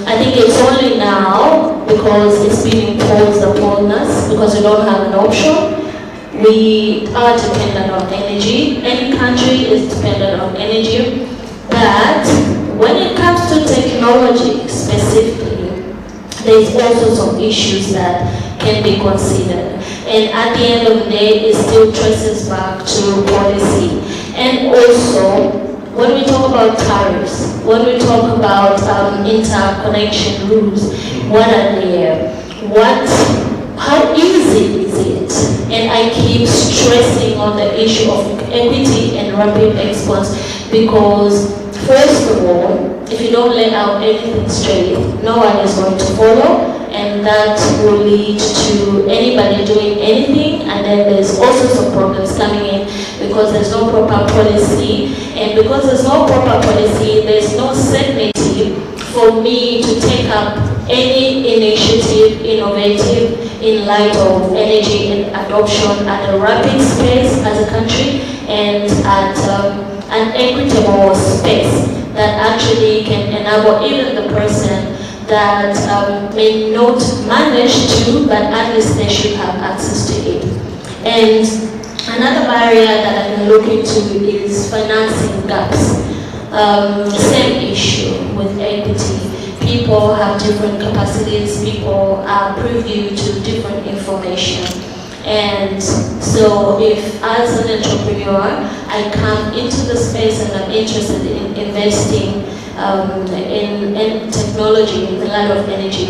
I think it's only now, because it's been imposed upon us, because we don't have an option. We are dependent on energy. Any country is dependent on energy. But when it comes to technology specifically, there's also some issues that can be considered. And at the end of the day, it still traces back to policy. And also, when we talk about tariffs, when we talk about interconnection rules, what are they? How easy is it? And I keep stressing on the issue of equity and rapid response, because first of all, if you don't lay out anything straight, no one is going to follow, and that will lead to anybody doing anything, and then there's also some problems coming in because there's no proper policy, and because there's no proper policy, there's no certainty for me to take up any initiative, innovative, in light of energy and adoption at a rapid pace as a country, and at an equitable space that actually can enable even the person that may not manage to, but at least they should have access to it. And another barrier that I can look into is financing gaps. Same issue with equity. People have different capacities, people are privy to different information. And so if as an entrepreneur, I come into the space and I'm interested in investing in technology, in the line of energy,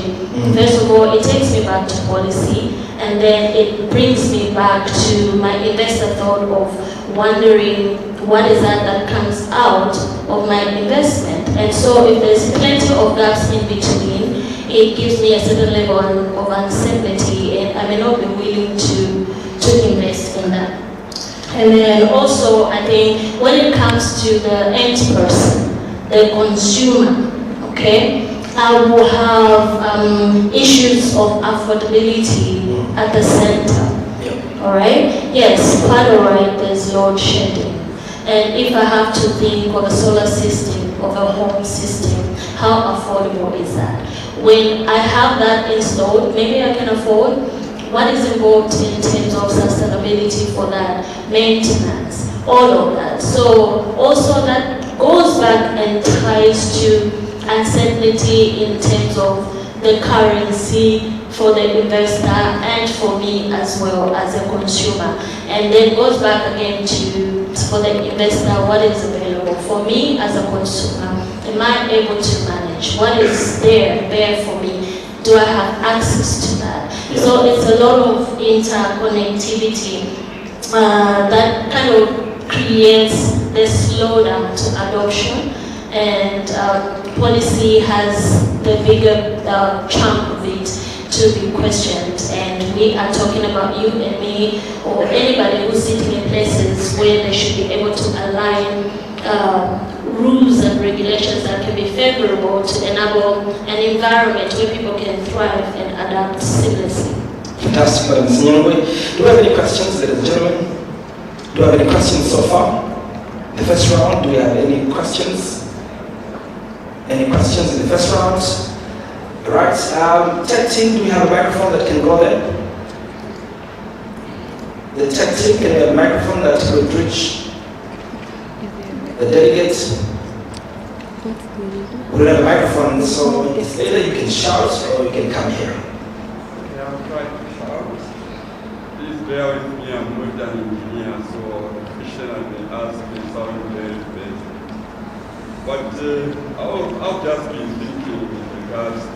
first of all, it takes me back to policy, and then it brings me back to my investor thought of wondering what is that comes out of my investment. And so if there's plenty of gaps in between, it gives me a certain level of uncertainty, and I may not be willing to invest in that. And then also, I think when it comes to the end person, the consumer, okay, I will have issues of affordability at the center. All right? Yes, part of it, there's load shedding. And if I have to think of a solar system, of a home system, how affordable is that? When I have that installed, maybe I can afford what is involved in terms of sustainability for that, maintenance, all of that. So also that goes back and ties to uncertainty in terms of the currency for the investor and for me as well as a consumer. And then goes back again to, for the investor, what is available. For me as a consumer, am I able to manage? What is there for me? Do I have access to that? So it's a lot of interconnectivity that kind of creates the slowdown to adoption, and policy has the bigger chunk of it to be questioned. And we are talking about you and me, or anybody who's sitting in places where they should be able to align rules and regulations that can be favorable to enable an environment where people can thrive and adapt seamlessly. Fantastic, Madam Sinyonwe. Do we have any questions, ladies and gentlemen? Do we have any questions so far? The first round, do we have any questions? Any questions in the first round? All right, tech team, do we have a microphone that can go there? The tech team, can we have a microphone that could reach the delegates? We don't have a microphone, so it's either you can shout or you can come here. Yeah, I'll try to shout. Please bear with me, I'm not an engineer, so the question I may ask may sound very basic. But I've just been thinking in regards to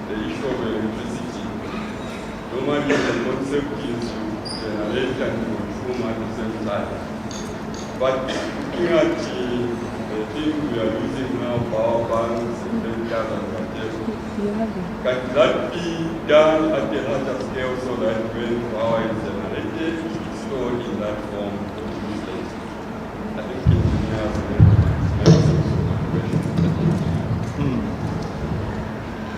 the issue of electricity. Normally the concept is to generate and consume at the same time. But looking at the things we are using now, power banks, inverters and whatever, can that be done at a larger scale so that when power is generated, it's stored in that form for usage? I think engineers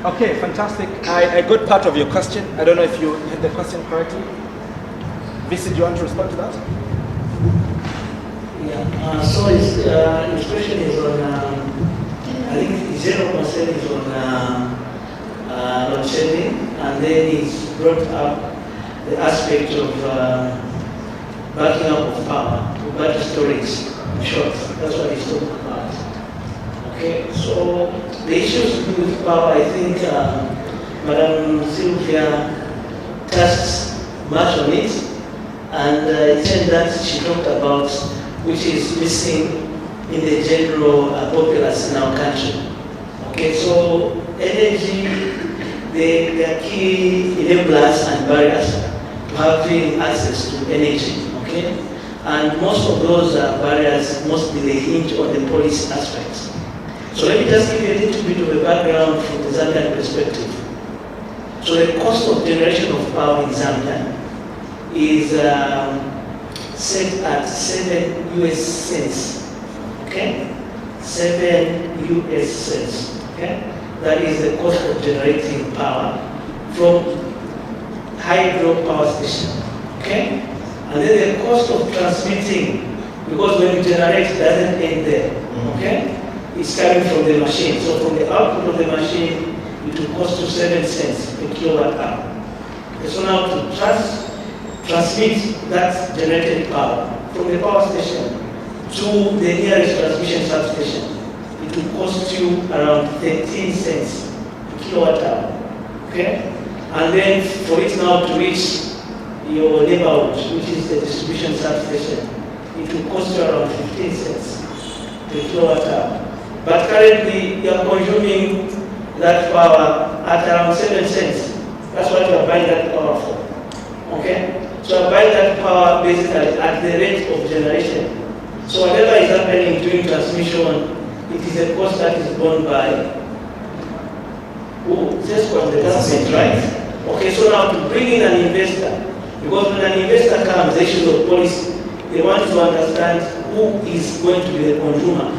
Okay, fantastic. I got part of your question. I don't know if you had the question correctly. Visi, do you want to respond to that? Yeah, so his question is on, I think 0% is on load shedding, and then he's brought up the aspect of backing up of power, battery storage, in short. That's what he's talking about. Okay, so the issues with power, I think Madam Sylvia touched much on it, and it said that she talked about which is missing in the general populace in our country. Okay, so energy, the key enablers and barriers to having access to energy, okay? And most of those barriers, mostly they hinge on the policy aspects. So let me just give you a little bit of a background from the Zambian perspective. So the cost of generation of power in Zambia is set at 7 US cents, okay? 7 US cents, okay? That is the cost of generating power from hydro power station, okay? And then the cost of transmitting, because when you generate, it doesn't end there, okay? It's coming from the machine. So from the output of the machine, it will cost you 7 cents per kilowatt hour. Okay, so now to transmit that generated power from the power station to the nearest transmission substation, it will cost you around 13 cents per kilowatt hour. Okay? And then for it now to reach your neighborhood, which is the distribution substation, it will cost you around 15 cents per kilowatt hour. But currently, you are consuming that power at around 7 cents. That's what you are buying that power for. Okay? So you are buying that power basically at the rate of generation. So whatever is happening during transmission, it is a cost that is borne by who? Just for the government, right? Okay, so now to bring in an investor, because when an investor comes, they should have policy. They want to understand who is going to be the consumer.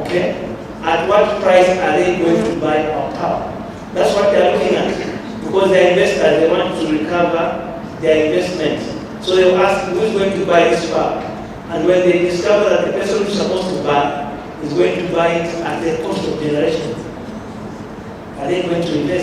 Okay? At what price are they going to buy our power? That's what they are looking at. Because they are investors, they want to recover their investment. So they will ask who is going to buy this power. And when they discover that the person who is supposed to buy is going to buy it at the cost of generation, are they going to invest?